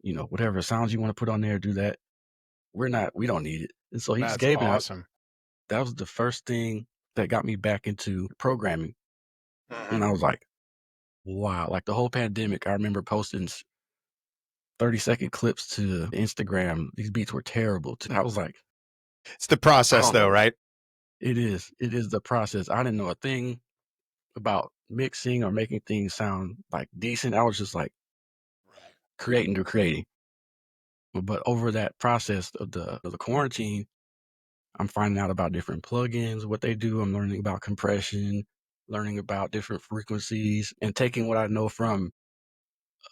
Whatever sounds you want to put on there, do that. We don't need it." And so he just That's gave it. awesome. That was the first thing that got me back into programming, Mhm. and I was like, "Wow!" Like the whole pandemic, I remember posting 30-second clips to Instagram. These beats were terrible. I was like, It's the I process don't though, know. right? It is. It is the process. I didn't know a thing about mixing or making things sound like decent. I was just like Right. creating to creating. But over that process of the quarantine, I'm finding out about different plugins, what they do. I'm learning about compression, learning about different frequencies, and taking what I know from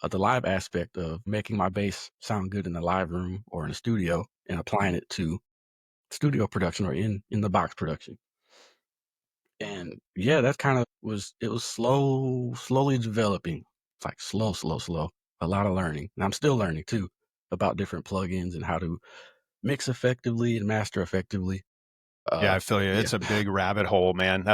the live aspect of making my bass sound good in the live room or in the studio and applying it to studio production or in the box production. And yeah, that kind of it was slowly developing. It's like slow. A lot of learning. And I'm still learning too about different plugins and how to mix effectively and master effectively. Yeah, I feel you. Yeah. It's a big rabbit hole, man.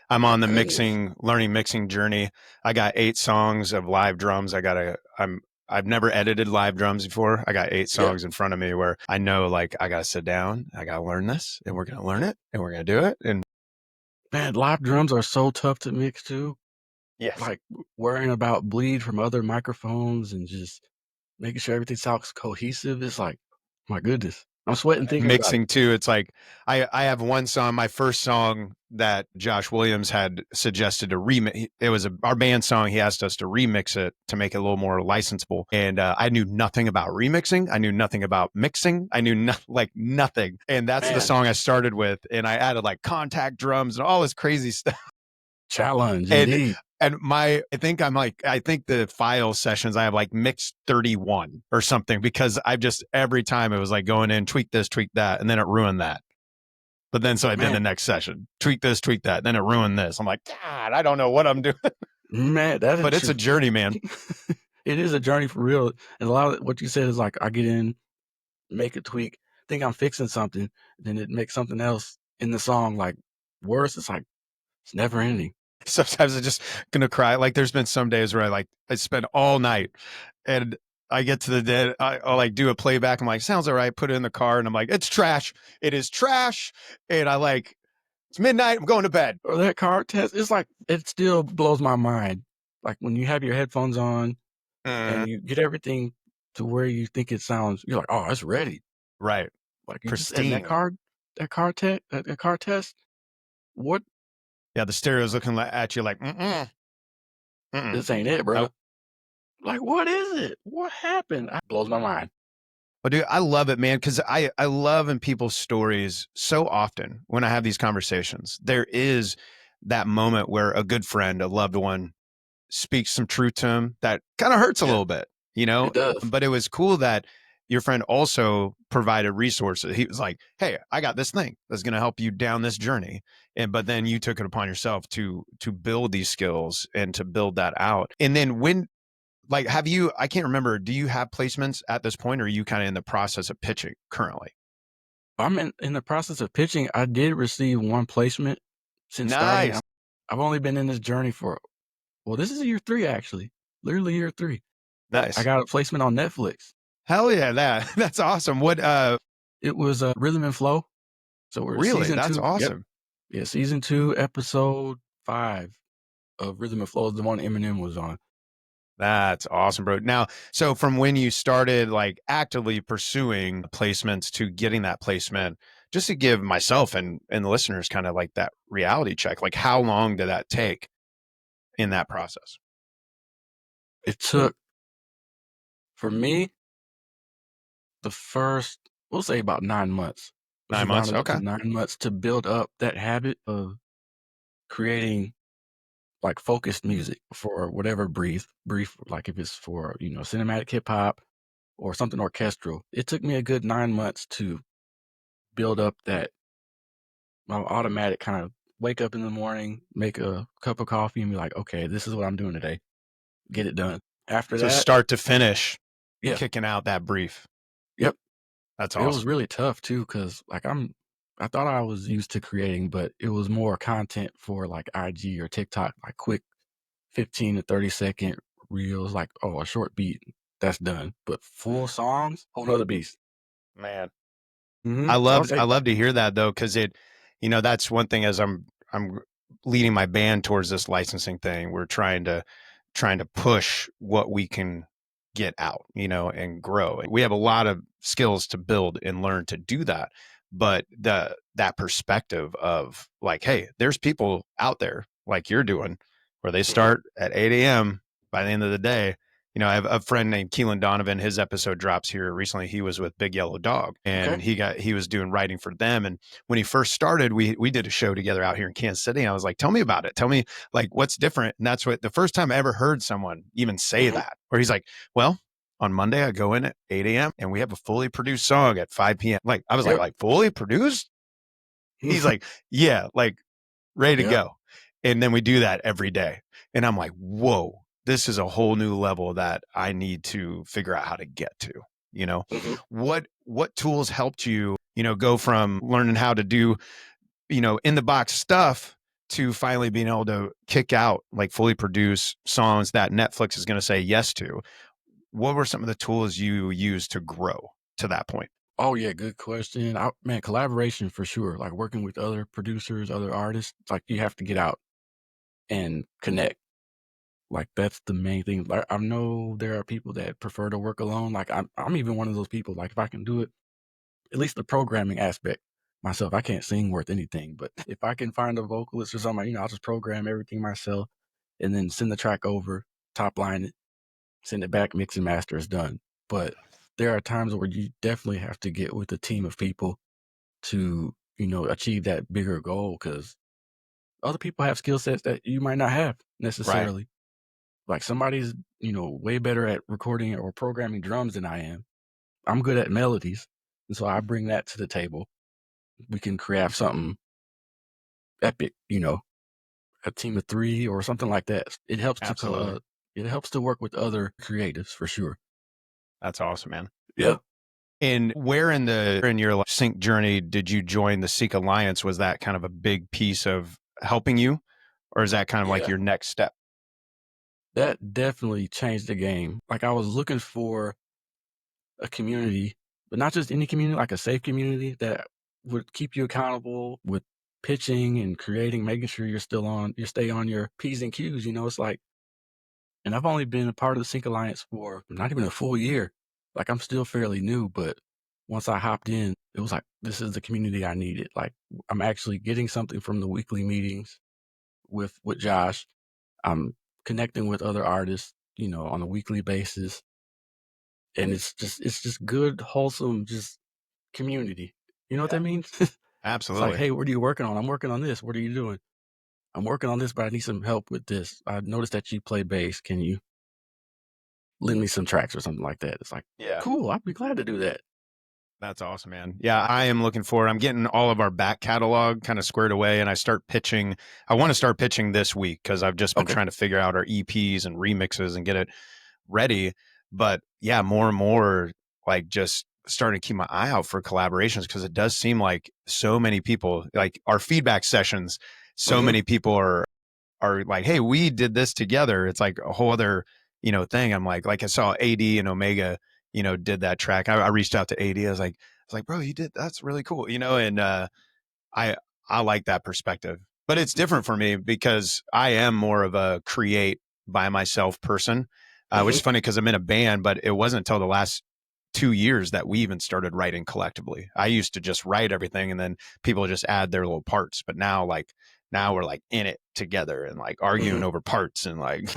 I'm My on the goodness. learning mixing journey. I got 8 songs of live drums. I've never edited live drums before. I got 8 songs Yeah. in front of me where I know like I got to sit down, I got to learn this, and we're going to learn it, and we're going to do it. And Man, live drums are so tough to mix too. yes, Like worrying about bleed from other microphones and just making sure everything sounds cohesive. It's like, my goodness, I'm sweating thinking about it. mixing too. It's like I have one song, my first song that Josh Williams had suggested to remix. It was our band song. He asked us to remix it to make it a little more licensable. And I knew nothing about remixing. I knew nothing about mixing. I knew like nothing. And that's the Man, song I started with. And I added like contact drums and all this crazy stuff. challenge And indeed. I think the file sessions I have like mixed 31 or something because I've just every time it was like going in, tweak this, tweak that, and then it ruined that. But then so I did Man, the next session, tweak this, tweak that, then it ruined this. I'm like, God, I don't know what I'm doing. man, that But it's is a journey, man. it is a journey for real. And a lot of what you said is like I get in, make a tweak, think I'm fixing something, then it makes something else in the song like worse. It's like it's never ending. Sometimes I'm just gonna cry. Like there's been some days where I spend all night and I get to the dead. I'll like do a playback. I'm like, sounds all right. Put it in the car, and I'm like, it's trash. It is trash. And it's midnight. I'm going to bed. Or that car test, it's like it still blows my mind. Like when you have your headphones on and you get everything to where you think it sounds, you're like, oh, it's ready. Right. Like you just and Pristine. that car test, what Yeah, the stereo's looking at you like, mm-mm, mm-mm. this ain't it, bro. Nope. Like, what is it? What happened? It blows my mind. Well, dude, I love it, man, because I love in people's stories so often when I have these conversations. There is that moment where a good friend, a loved one, speaks some truth to him that kind of hurts a Yeah, little bit, you know? it does. But it was cool that your friend also provided resources. He was like, hey, I got this thing that's going to help you down this journey. But then you took it upon yourself to build these skills and to build that out. And then like, I can't remember, do you have placements at this point or are you kind of in the process of pitching currently? I'm in the process of pitching. I did receive one placement since starting. Nice. I've only been in this journey well, this is year 3 actually, literally year 3. But I Nice. got a placement on Netflix. Hell yeah. That's awesome. It was Rhythm and Flow. So we're Really? season That's 2. Yep. awesome. Yeah, season 2, episode 5 of Rhythm and Flow is the one Eminem was on. That's awesome, bro. Now, so from when you started like actively pursuing placements to getting that placement, just to give myself and the listeners kind of like that reality check, like how long did that take in that process? It took, for me, the first, we'll say about 9 months. Let's 9 just round months. it up to Okay. 9 months to build up that habit of creating like focused music for whatever brief, like if it's for, cinematic hip hop or something orchestral. It took me a good 9 months to build up that my automatic kind of wake up in the morning, make a cup of coffee and be like, okay, this is what I'm doing today. Get it done. After So that, start to finish, yeah, kicking out that brief. yep. That's It was awesome. really tough too, because like I thought I was used to creating, but it was more content for like IG or TikTok, like quick 15 to 30-second reels, like, oh, a short beat, that's done. But full songs, whole nother beast. Man. So I'll I say, love to hear that though, because that's one thing as I'm leading my band towards this licensing thing. We're trying to push what we can get out, and grow. We have a lot of skills to build and learn to do that. But that perspective of like, hey, there's people out there like you're doing where they mhm, start at 8 a.m. by the end of the day. I have a friend named Keelan Donovan. His episode drops here recently. He was with Big Yellow Dog okay, and he was doing writing for them. And when he first started, we did a show together out here in Kansas City. And I was like, tell me about it. Tell me like what's different. And that's what the first time I ever heard someone even say mhm, that, where he's like, well, on Monday I go in at 8 a.m. and we have a fully produced song at 5 p.m. Like I was yep. like fully produced? He's like, yeah, like ready to Yeah. go. And then we do that every day. And I'm like, whoa, this is a whole new level that I need to figure out how to get to. You know, Mhm. what tools helped you, go from learning how to do, in the box stuff to finally being able to kick out like fully produce songs that Netflix is going to say yes to? What were some of the tools you used to grow to that point? Oh, yeah, good question. Man, collaboration for sure, like, working with other producers, other artists, like, you have to get out and connect. Like, that's the main thing. Like, I know there are people that prefer to work alone, like, I'm even one of those people, like, if I can do it, at least the programming aspect myself, I can't sing worth anything, but if I can find a vocalist or something, I'll just program everything myself and then send the track over, top line it, send it back, mix and master, is done. But there are times where you definitely have to get with a team of people to, achieve that bigger goal, because other people have skill sets that you might not have Right. necessarily. Like, somebody's, way better at recording or programming drums than I am. I'm good at melodies, and so I bring that to the table. We can craft something epic, a team of 3 or something like that. Absolutely. It helps to work with other creatives for sure. That's awesome, man. Yeah. And where in your like, sync journey did you join the Seek Alliance? Was that kind of a big piece of helping you, or is that kind of like Yeah. your next step? That definitely changed the game. Like, I was looking for a community, but not just any community, like a safe community that would keep you accountable with pitching and creating, making sure you stay on your P's and Q's. It's like, and I've only been a part of the Sync Alliance for not even a full year. Like, I'm still fairly new, but once I hopped in, it was like, this is the community I needed. Like, I'm actually getting something from the weekly meetings with Josh. I'm connecting with other artists, on a weekly basis. And it's just good, wholesome, just community. You know what Yeah, that means? It's like, absolutely. "Hey, what are you working on? I'm working on this. What are you doing? I'm working on this, but I need some help with this. I noticed that you play bass. Can you lend me some tracks?" or something like that. It's like, Yeah. "Cool, I'd be glad to do that." That's awesome, man. Yeah, I am looking forward. I'm getting all of our back catalog kind of squared away, and I want to start pitching this week because I've just been Okay. trying to figure out our EPs and remixes and get it ready. But yeah, more and more like just starting to keep my eye out for collaborations because it does seem like so many people, like our feedback sessions, so Mhm. many people are like, hey, we did this together. It's like a whole other, thing. I'm like I saw AD and Omega, did that track. I reached out to AD. I was like, bro, you did that's really cool, and I I like that perspective. But it's different for me because I am more of a create by myself person, which Mhm. is funny because I'm in a band, but it wasn't until the last 2 years that we even started writing collectively. I used to just write everything and then people just add their little parts. But now we're like in it together and like arguing Mhm. over parts and like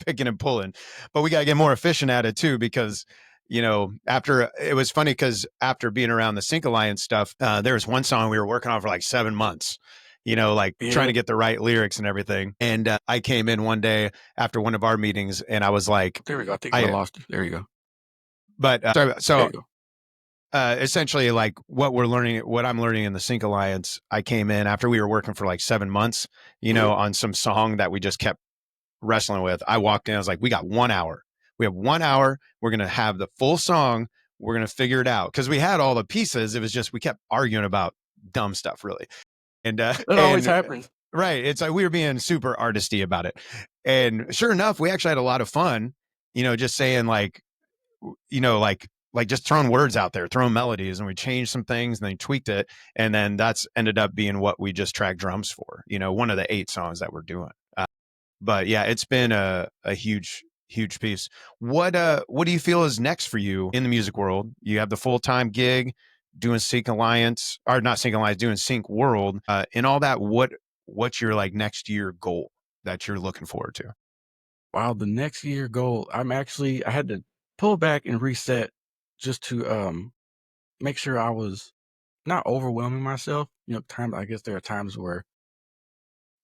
picking and pulling. But we got to get more efficient at it too because after it was funny because after being around the Sync Alliance stuff, there was one song we were working on for like 7 months, like trying Yeah. to get the right lyrics and everything. And I came in one day after one of our meetings and I was like, There we go. I think I I, lost you. There you go. but There so you go. essentially like what I'm learning in the Sync Alliance, I came in after we were working for like 7 months, Mhm. on some song that we just kept wrestling with. I walked in, I was like, we got 1 hour. We have 1 hour. We're going to have the full song. We're going to figure it out. Cause we had all the pieces. It was just, we kept arguing about dumb stuff really. That always And happens. right. It's like, we were being super artisty about it. And sure enough, we actually had a lot of fun, just saying like, like just throwing words out there, throwing melodies, and we changed some things and then tweaked it. And then that's ended up being what we just tracked drums for, one of the 8 songs that we're doing. But yeah, it's been a huge piece. What do you feel is next for you in the music world? You have the full-time gig doing Sync Alliance, or not Sync Alliance, doing Sync World, and all that. What's your like next year goal that you're looking forward to? Wow, the next year goal, I had to pull back and reset just to, make sure I was not overwhelming myself. I guess there are times where,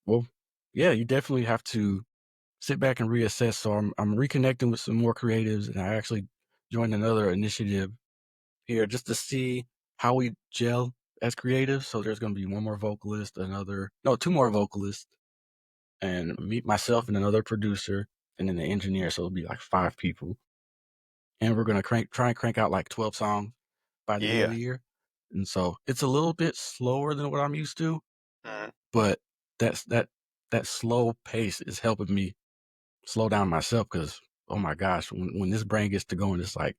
well, yeah, you definitely have to sit back and reassess. So I'm reconnecting with some more creatives, and I actually joined another initiative here just to see how we gel as creative. So there's going to be one more vocalist, two more vocalists, and myself and another producer, and then the engineer. So it'll be like 5 people. And we're going to try and crank out like 12 songs by the end of Yeah. the year. And so it's a little bit slower than what I'm used to, Mhm. but that slow pace is helping me slow down myself because, oh my gosh, when this brain gets to going, it's like,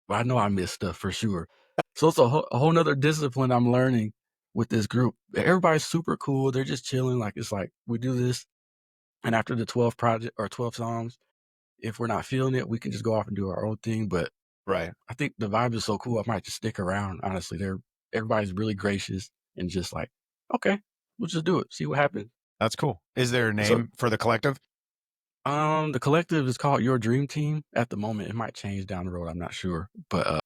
well, I know I miss stuff for sure. So it's a whole nother discipline I'm learning with this group. Everybody's super cool. They're just chilling. Like, it's like we do this, and after the 12 songs, if we're not feeling it, we can just go off and do our own thing. But Right. I think the vibe is so cool. I might just stick around. Honestly, everybody's really gracious and just like, okay, we'll just do it. See what happens. That's cool. Is there a So, name for the collective? the collective is called Your Dream Team. At the moment, it might change down the road. I'm not sure, but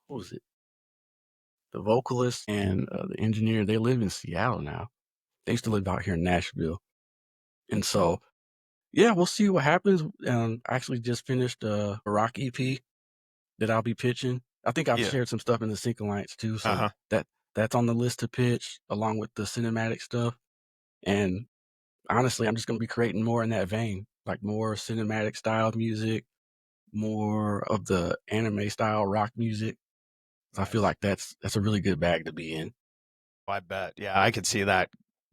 what was it? The vocalist and the engineer, they live in Seattle now. They used to live out here in Nashville, and so yeah, we'll see what happens. I actually just finished a rock EP that I'll be pitching. I think I've Yeah. shared some stuff in the Sync Alliance too, so Uh-huh. that's on the list to pitch along with the cinematic stuff. And honestly, I'm just going to be creating more in that vein, like more cinematic style music, more of the anime style rock music. I feel Nice. like that's a really good bag to be in. I bet. Yeah, I could see that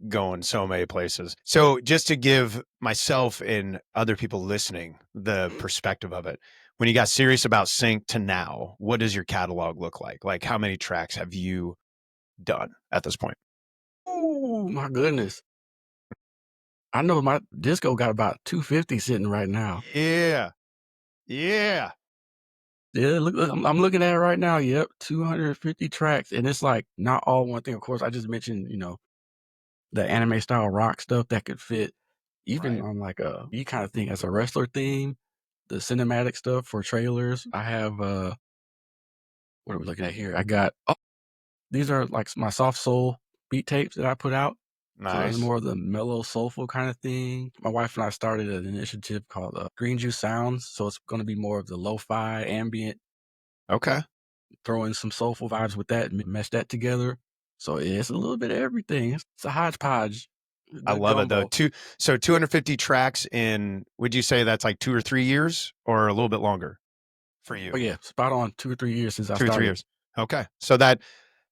going so many places. So, just to give myself and other people listening the perspective of it, when you got serious about sync to now, what does your catalog look like? Like, how many tracks have you done at this point? Oh my goodness. I know my disco got about 250 sitting right now. Yeah. Yeah. Yeah, look, I'm looking at it right now. Yep, 250 tracks, and it's like not all one thing. Of course, I just mentioned, the anime style rock stuff that could fit even Right. on like a you kind of thing as a wrestler theme, the cinematic stuff for trailers. I have what are we looking at here? I got these are like my soft soul beat tapes that I put out. So there's Nice. more of the mellow soulful kind of thing. My wife and I started an initiative called Green Juice Sounds. So it's going to be more of the lo-fi ambient, Okay. throw in some soulful vibes with that and mesh that together. So yeah, it's a little bit of everything. It's a hodgepodge, a I good love it though. gumbo. 250 tracks in, would you say that's like 2 or 3 years or a little bit longer for Oh you? yeah, spot on. 2 or 3 years since I 2 or 3 started. years. Okay. So that,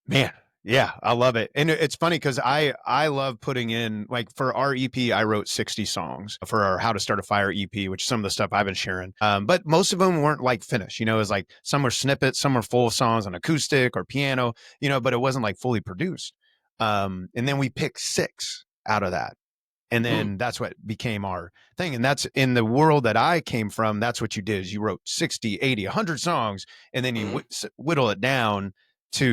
man, yeah, I love it. And it's funny because I love putting in, like, for our EP, I wrote 60 songs for our How to Start a Fire EP, which is some of the stuff I've been sharing. But most of them weren't like finished. It was like some were snippets, some were full songs on acoustic or piano, but it wasn't like fully produced. And then we picked 6 out of that. And Mm, then that's what became our thing. And that's in the world that I came from. That's what you did is you wrote 60, 80, 100 songs, and then you mhm. whittle it down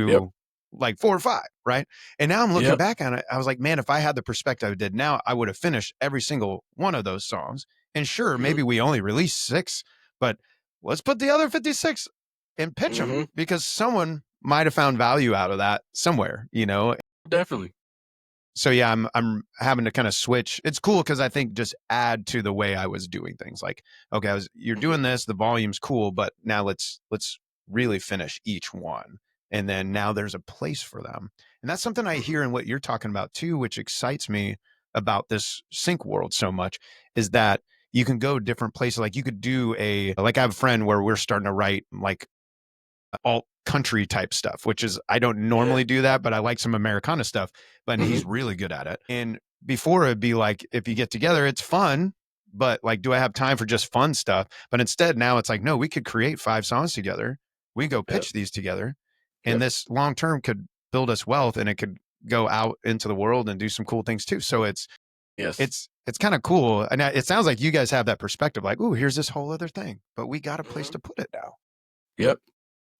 Yep, to like 4 or 5, right? And now I'm looking yep, back on it. I was like, man, if I had the perspective I did now, I would have finished every single one of those songs. And sure, mhm, maybe we only released 6, but let's put the other 56 and pitch them mhm. because someone might have found value out of that somewhere. Definitely. So yeah, I'm having to kind of switch. It's cool because I think just add to the way I was doing things. Like, okay, you're Mhm. doing this, the volume's cool, but now let's really finish each one. And then now there's a place for them. And that's something I Mhm. hear in what you're talking about too, which excites me about this sync world so much, is that you can go different places. Like you could do like I have a friend where we're starting to write like alt country type stuff, which is I don't Yeah. normally do that, but I like some Americana stuff. But Mhm. he's really good at it. And before it'd be like if you get together, it's fun, but like, do I have time for just fun stuff? But instead, now it's like, no, we could create 5 songs together. We go Yep, pitch these together, and yep. this long term could build us wealth, and it could go out into the world and do some cool things too. So it's Yes. it's it's kind of cool, and it sounds like you guys have that perspective, like, oh, here's this whole other thing, but we got a place Mhm. to put it now. Yep.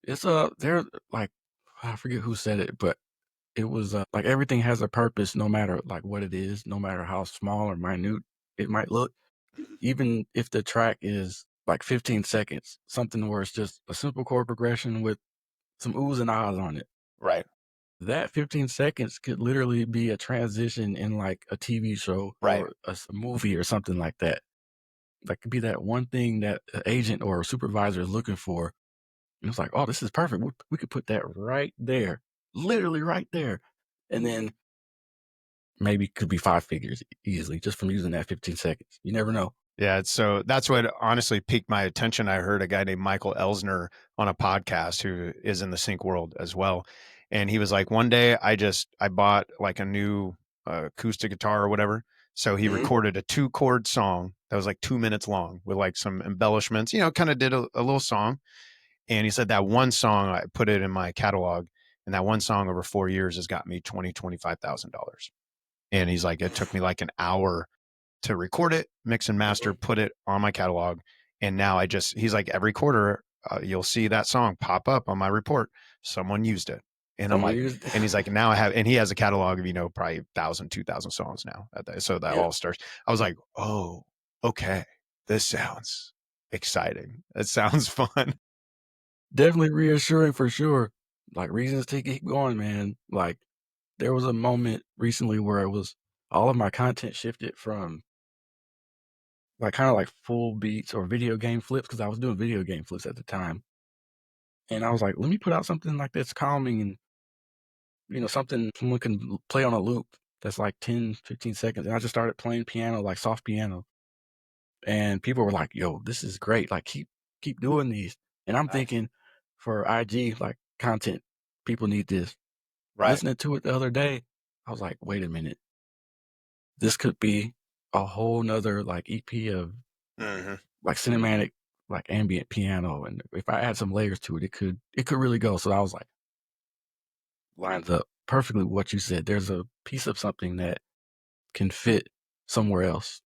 It's, they're like I forget who said it, but it was, like, everything has a purpose no matter, like, what it is, no matter how small or minute it might look. Even if the track is, like, 15 seconds, something where it's just a simple chord progression with some oohs and ahs on it. Right, That 15 seconds could literally be a transition in, like, a TV show right. or a movie or something like that. That could be that one thing that an agent or a supervisor is looking for, and it's like, "Oh, this is perfect. We could put that right there." literally right there. And then maybe could be 5 figures easily just from using that 15 seconds. You never know. Yeah, so that's what honestly piqued my attention. I heard a guy named Michael Elsner on a podcast who is in the sync world as well. And he was like, one day I bought like a new acoustic guitar or whatever. So he Mhm. recorded a 2-chord song that was like 2 minutes long with like some embellishments, kind of did a little song. And he said that one song, I put it in my catalog, and that one song over 4 years has got me $25,000. And he's like, it took me like an hour to record it, mix and master, Mhm. put it on my catalog. And now he's like, every quarter, you'll see that song pop up on my report. Someone used it. And I'm Someone like, used and he's like, now I have, and he has a catalog of, probably 1,000, 2,000 songs now. So that Yep. all starts. I was like, oh, okay. This sounds exciting. It sounds fun. Definitely reassuring for sure. Like, reasons to keep going, man. Like, there was a moment recently where it was all of my content shifted from, like, kinda like full beats or video game flips because I was doing video game flips at the time. And I was like, "Let me put out something like that's calming and, something someone can play on a loop that's like 10, 15 seconds." And I just started playing piano, like soft piano. And people were like, "Yo, this is great. Like, keep doing these." And I'm Nice. thinking for IG, like, content, people need this. Right. Listening to it the other day, I was like, "Wait a minute. This could be a whole nother, like, EP of, Hmm. like, cinematic, like, ambient piano, and if I add some layers to it, it could really go." So I was like, lines up perfectly with what you said. There's a piece of something that can fit somewhere else,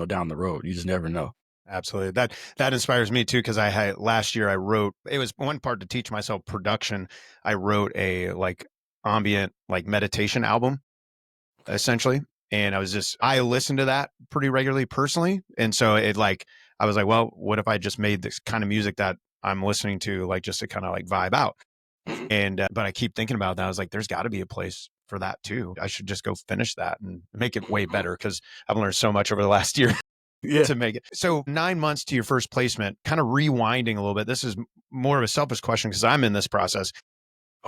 down the road. You just never know. Absolutely. That inspires me too, because I had last year I wrote, it was one part to teach myself production. I wrote a like ambient like meditation album essentially. And I listened to that pretty regularly personally. And so I was like, well, what if I just made this kind of music that I'm listening to, like just to kind of like vibe out? Mhm. But I keep thinking about that. I was like, there's got to be a place for that too. I should just go finish that and make it way Mhm. better because I've learned so much over the last year Yeah. to make it. So 9 months to your first placement, kind of rewinding a little bit. This is more of a selfish question because I'm in this process.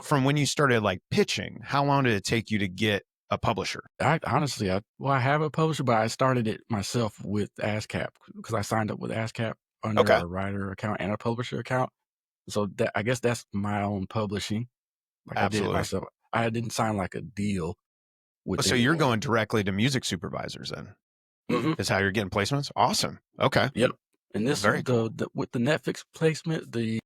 From when you started like pitching, how long did it take you to get a publisher? I honestly, I have a publisher, but I started it myself with ASCAP because I signed up with ASCAP under Okay, a writer account and a publisher account. So that I guess that's my own publishing. Like, I did it absolutely. myself. I didn't sign like a deal Oh, with so you're anyone. going directly to music supervisors then, Mhm. is how you're getting placements? Awesome. Okay. Yep. And this Very cool. the with the Netflix placement, the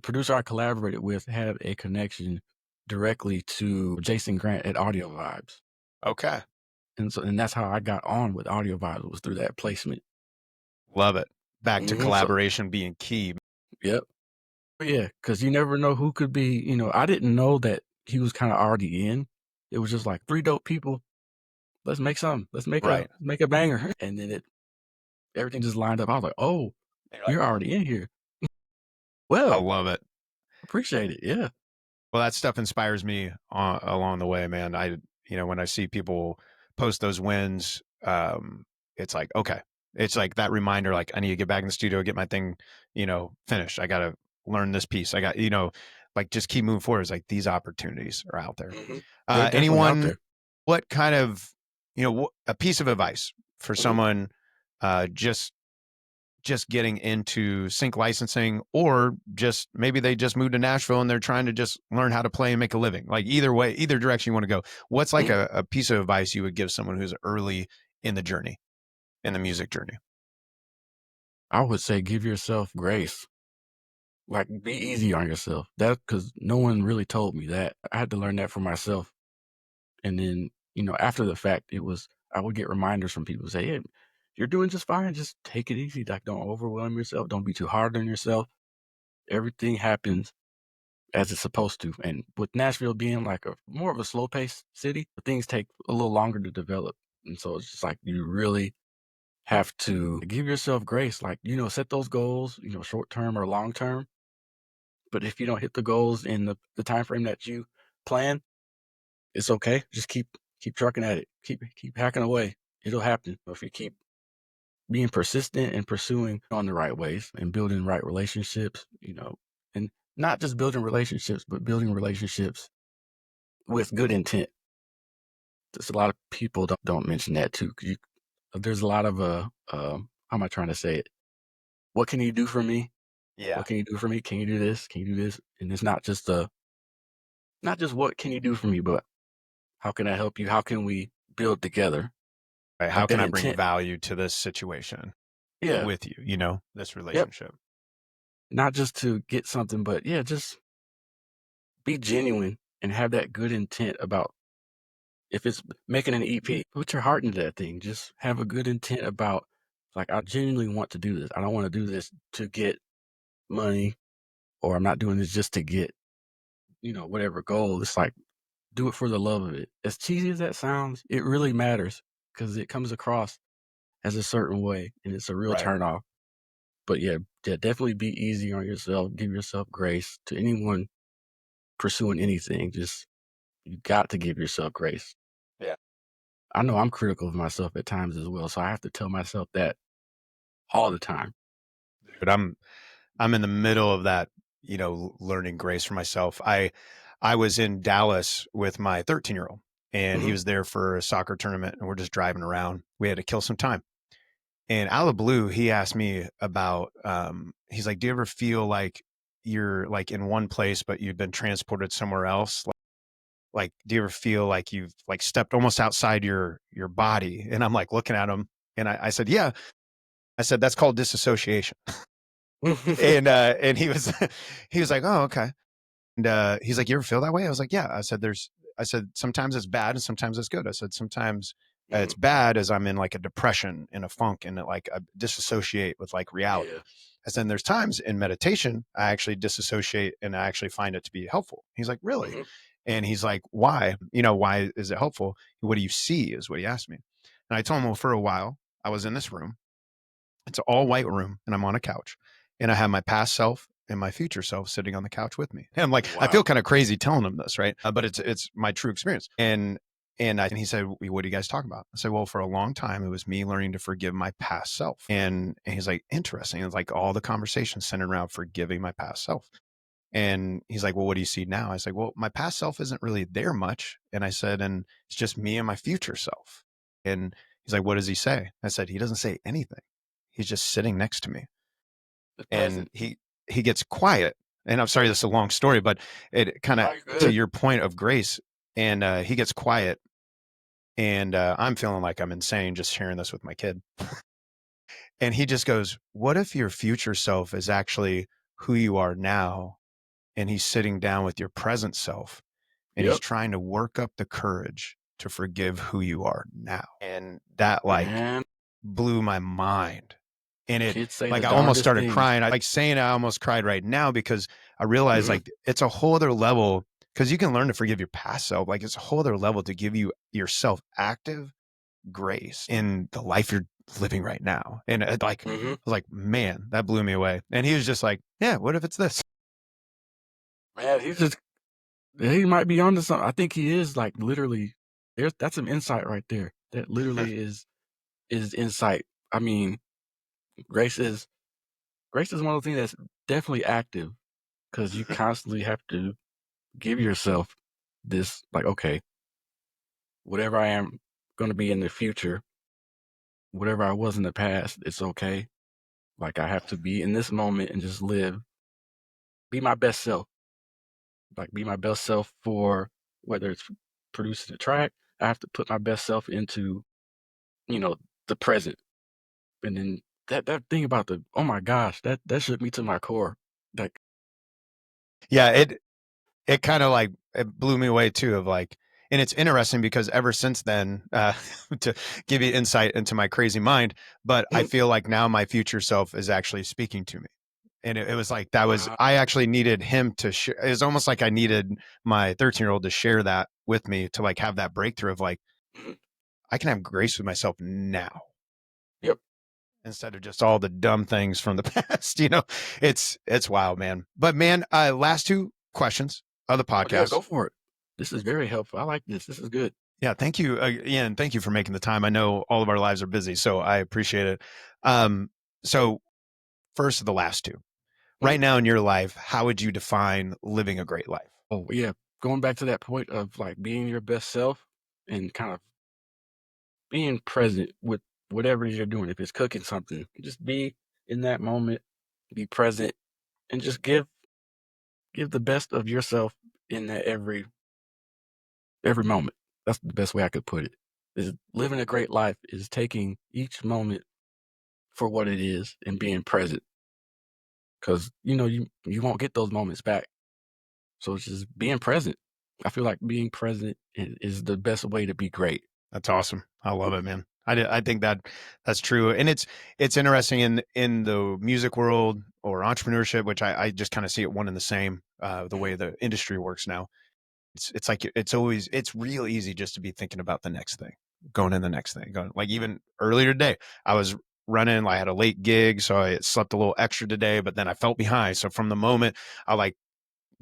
producer I collaborated with had a connection directly to Jason Grant at Audio Vibes. Okay. And that's how I got on with Audio Vibes was through that placement. Love it. Back to So collaboration being key. yep. Yeah, because you never know who could be, I didn't know that he was kinda already in. It was just like 3 dope people. Let's make something. Right. Make a banger. And then everything just lined up. I was like, "Oh, You're like, you're already in here. I Well, love it. appreciate it." Yeah. Well, that stuff inspires me along the way, man. When I see people post those wins, it's like, okay, it's like that reminder, like I need to get back in the studio, get my thing, finished. I got to learn this piece. I got, like just keep moving forward. It's like these opportunities are out there. Mhm. They're definitely out Anyone, there. what kind of, a piece of advice for Mhm. someone, just getting into sync licensing, or just maybe they just moved to Nashville and they're trying to just learn how to play and make a living. Like either way, either direction you want to go. What's like Mhm. a piece of advice you would give someone who's early in the journey, in the music journey? I would say give yourself grace. Like, be easy on yourself. That because no one really told me that. I had to learn that for myself. And then, after the fact, I would get reminders from people say, "Hey, you're doing just fine. Just take it easy. Like, don't overwhelm yourself. Don't be too hard on yourself. Everything happens as it's supposed to." And with Nashville being like a more of a slow paced city, things take a little longer to develop. And so it's just like you really have to give yourself grace. Like, set those goals, short term or long term. But if you don't hit the goals in the time frame that you plan, it's okay. Just keep trucking at it. Keep hacking away. It'll happen. If you keep being persistent and pursuing on the right ways and building right relationships, and not just building relationships, but building relationships with good intent. There's a lot of people don't mention that too. There's a lot of how am I trying to say it? What can you do for me? Yeah. What can you do for me? Can you do this? Can you do this? And it's not just what can you do for me, but how can I help you? How can we build together? Right. How Like can that I bring intent. value to this situation Yeah. with you, this Yep. relationship? Not just to get something, but yeah, just be genuine and have that good intent about if it's making an EP, put your heart into that thing. Just have a good intent about, like, I genuinely want to do this. I don't want to do this to get money, or I'm not doing this just to get, whatever goal. It's like, do it for the love of it. As cheesy as that sounds, it really matters because it comes across as a certain way and it's a real Right. turnoff. But yeah, definitely be easy on yourself. Give yourself grace. To anyone pursuing anything, just, you got to give yourself grace. Yeah. I know I'm critical of myself at times as well, so I have to tell myself that all the time. But I'm in the middle of that, learning grace for myself. I was in Dallas with my 13-year-old, and he Mhm. was there for a soccer tournament, and we're just driving around. We had to kill some time. And out of the blue, he asked me about, he's like, do you ever feel like you're like in one place, but you've been transported somewhere else? Like, do you ever feel like you've like stepped almost outside your body? And I'm like looking at him, and I said, yeah. I said, that's called disassociation. And he was, he was like, oh, okay. And he's like, you ever feel that way? I was like, yeah. I said, sometimes it's bad and sometimes it's good. I said, sometimes it's Mhm. bad as I'm in like a depression, in a funk, and like I disassociate with like reality. Yeah. I said, there's times in meditation, I actually disassociate and I actually find it to be helpful. He's like, really? Mhm. And he's like, why? Why is it helpful? What do you see is what he asked me. And I told him, well, for a while, I was in this room. It's an all white room and I'm on a couch and I have my past self and my future self sitting on the couch with me. And I'm like, I Wow. feel kind of crazy telling him this, right? But it's my true experience. And he said, what do you guys talk about? I said, well, for a long time, it was me learning to forgive my past self. And he's like, interesting. It's like all the conversations centered around forgiving my past self. And he's like, well, what do you see now? I was like, well, my past self isn't really there much. And I said, and it's just me and my future self. And he's like, what does he say? I said, he doesn't say anything. He's just sitting next to me. The And present. he gets quiet. And I'm sorry, this is a long story, but it kind of, Oh, you're to good. your point of grace, and he gets quiet. And I'm feeling like I'm insane just sharing this with my kid. And he just goes, what if your future self is actually who you are now? And he's sitting down with your present self and he's Yep. trying to work up the courage to forgive who you are now. And that like Man, blew my mind. And it, kids say like, the I almost darndest started things. crying. I like saying I almost cried right now because I realized Mhm. like it's a whole other level, because you can learn to forgive your past self. Like it's a whole other level to give you yourself active grace in the life you're living right now. And I Mhm. was like, man, that blew me away. And he was just like, yeah, what if it's this? Man, he might be onto something. I think he is, like, literally, that's some insight right there. That literally is insight. I mean, grace is one of the things that's definitely active because you constantly have to give yourself this, like, okay, whatever I am going to be in the future, whatever I was in the past, it's okay. Like, I have to be in this moment and just live, be my best self. Like, be my best self for whether it's producing a track, I have to put my best self into, you know, the present. And then that thing about oh my gosh, that shook me to my core. Like, Yeah, it kind of like it blew me away too of like, and it's interesting because ever since then, to give you insight into my crazy mind, but I feel like now my future self is actually speaking to me. And it was like, wow. I actually needed him to share. It was almost like I needed my 13-year-old to share that with me to like have that breakthrough of like, Mhm. I can have grace with myself now Yep. instead of just all the dumb things from the past. It's wild, man. But man, last two questions of the Oh yeah, podcast. go for it. This is very helpful. I like this. This is good. Yeah, thank you again. Thank you for making the time. I know all of our lives are busy, so I appreciate it. So first of the last two, Mhm. right now in your life, how would you define living a great life? Oh yeah, going back to that point of like being your best self and kind of being present with whatever it is you're doing. If it's cooking something, just be in that moment, be present, and just give the best of yourself in that every moment. That's the best way I could put it. Is living a great life is taking each moment for what it is and being present. Because you won't get those moments back. So it's just being present. I feel like being present is the best way to be great. That's awesome. I love it, man. I think that's true. And it's interesting in the music world or entrepreneurship, which I just kind of see it one and the same, the way the industry works now. It's like it's real easy just to be thinking about the next thing, going in the next thing, going like even earlier today, I was running, I had a late gig, so I slept a little extra today, but then I felt behind. So from the moment I like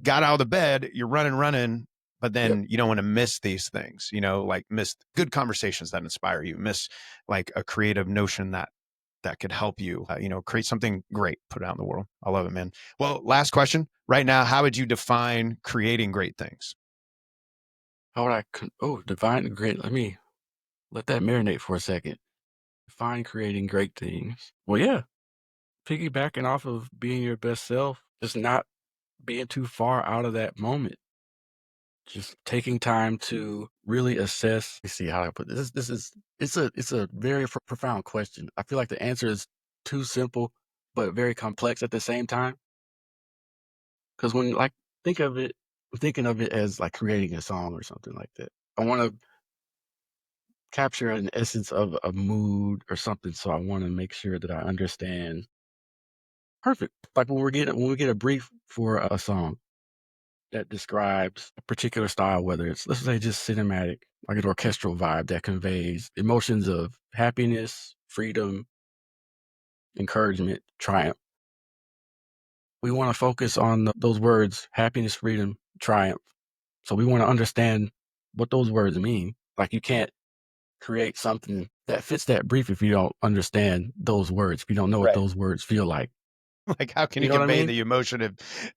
got out of the bed, you're running, but Yep. then you don't want to miss these things, like miss good conversations that inspire you, miss like a creative notion that could help you, create something great, put it out in the world. I love it, man. Well, last question right now, how would you define creating great things? How would divine great. Let me let that marinate for a second. Define creating great things. Well, yeah, piggybacking off of being your best self, just not being too far out of that moment. Just taking time to really assess. Let me see how I put this. It's a very profound question. I feel like the answer is too simple, but very complex at the same time. Because when like think of it, I'm thinking of it as like creating a song or something like that. I want to capture an essence of a mood or something, so I want to make sure that I understand. Perfect. Like when we get a brief for a song that describes a particular style, whether it's, let's say, just cinematic, like an orchestral vibe that conveys emotions of happiness, freedom, encouragement, triumph. We want to focus on those words, happiness, freedom, triumph. So we want to understand what those words mean. Like you can't create something that fits that brief if you don't understand those words, if you don't know what Right. those words feel like. Like how can You you know what I convey mean? the emotion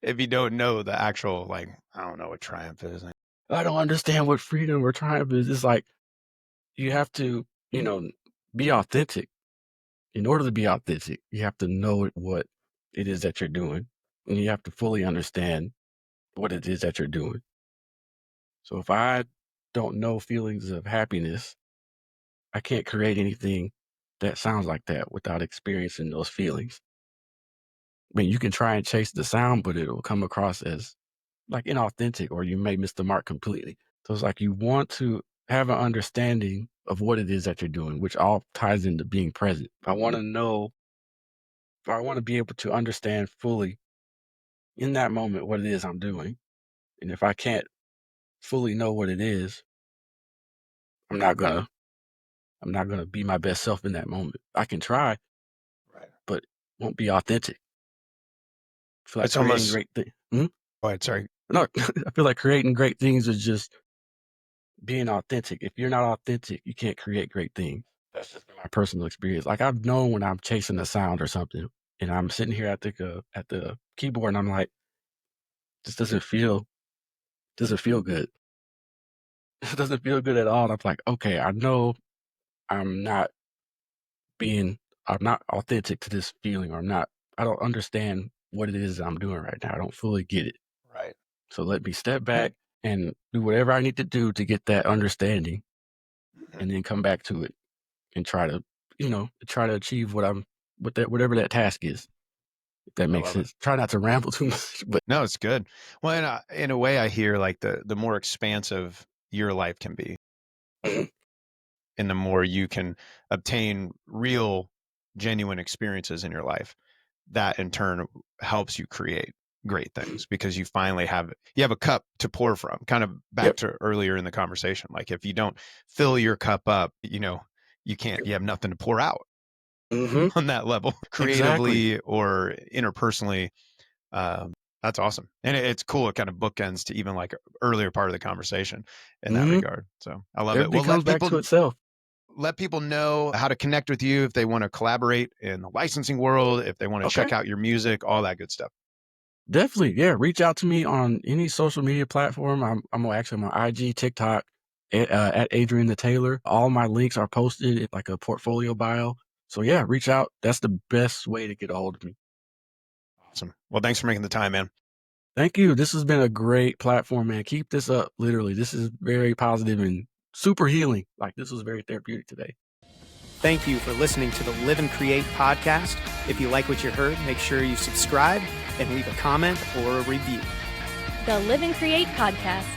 if you don't know the actual, like, I don't know what triumph is. I don't understand what freedom or triumph is. It's like you have to, you know, be authentic. In order to be authentic, you have to know what it is that you're doing, and you have to fully understand what it is that you're doing. So if I don't know feelings of happiness, I can't create anything that sounds like that without experiencing those feelings. I mean, you can try and chase the sound, but it'll come across as like inauthentic, or you may miss the mark completely. So it's like you want to have an understanding of what it is that you're doing, which all ties into being present. If I want to know, if I want to be able to understand fully in that moment what it is I'm doing, and if I can't fully know what it is, I'm not gonna I'm not gonna be my best self in that moment. I can try, Right. but won't be authentic. I feel like It's creating almost, great things. go ahead, sorry. No, I feel like creating great things is just being authentic. If you're not authentic, you can't create great things. That's just been my personal experience. Like I've known when I'm chasing a sound or something, and I'm sitting here at the keyboard, and I'm like, this doesn't feel good. It doesn't feel good at all. And I'm like, okay, I know I'm not being, I'm not authentic to this feeling, or I don't understand what it is that I'm doing right now. I don't fully get it. Right. So let me step back and do whatever I need to do to get that understanding, and then come back to it and try to achieve whatever that task is. If that I makes love it. sense. Try not to ramble too much, but No, it's good. Well, in a way, I hear like the more expansive your life can be, and the more you can obtain real, genuine experiences in your life, that in turn helps you create great things because you have a cup to pour from. Kind of back yep. to earlier in the conversation, like if you don't fill your cup up, you have nothing to pour out Hmm. on that level, Exactly. creatively or interpersonally. Um, that's awesome. And it's cool. It kind of bookends to even like earlier part of the conversation in that Hmm. regard. So I love it. Everything Well, comes back to itself. let people know how to connect with you if they want to collaborate in the licensing world, if they want to check Okay. out your music, all that good stuff. Definitely, yeah, reach out to me on any social media platform. I'm actually on IG, TikTok, at Adrian the Tailor. All my links are posted in like a portfolio bio. So yeah, reach out. That's the best way to get a hold of me. Awesome. Well, thanks for making the time, man. Thank you. This has been a great platform, man. Keep this up. Literally, this is very positive and super healing. Like this was very therapeutic today. Thank you for listening to the Live and Create podcast. If you like what you heard, make sure you subscribe and leave a comment or a review. The Live and Create podcast.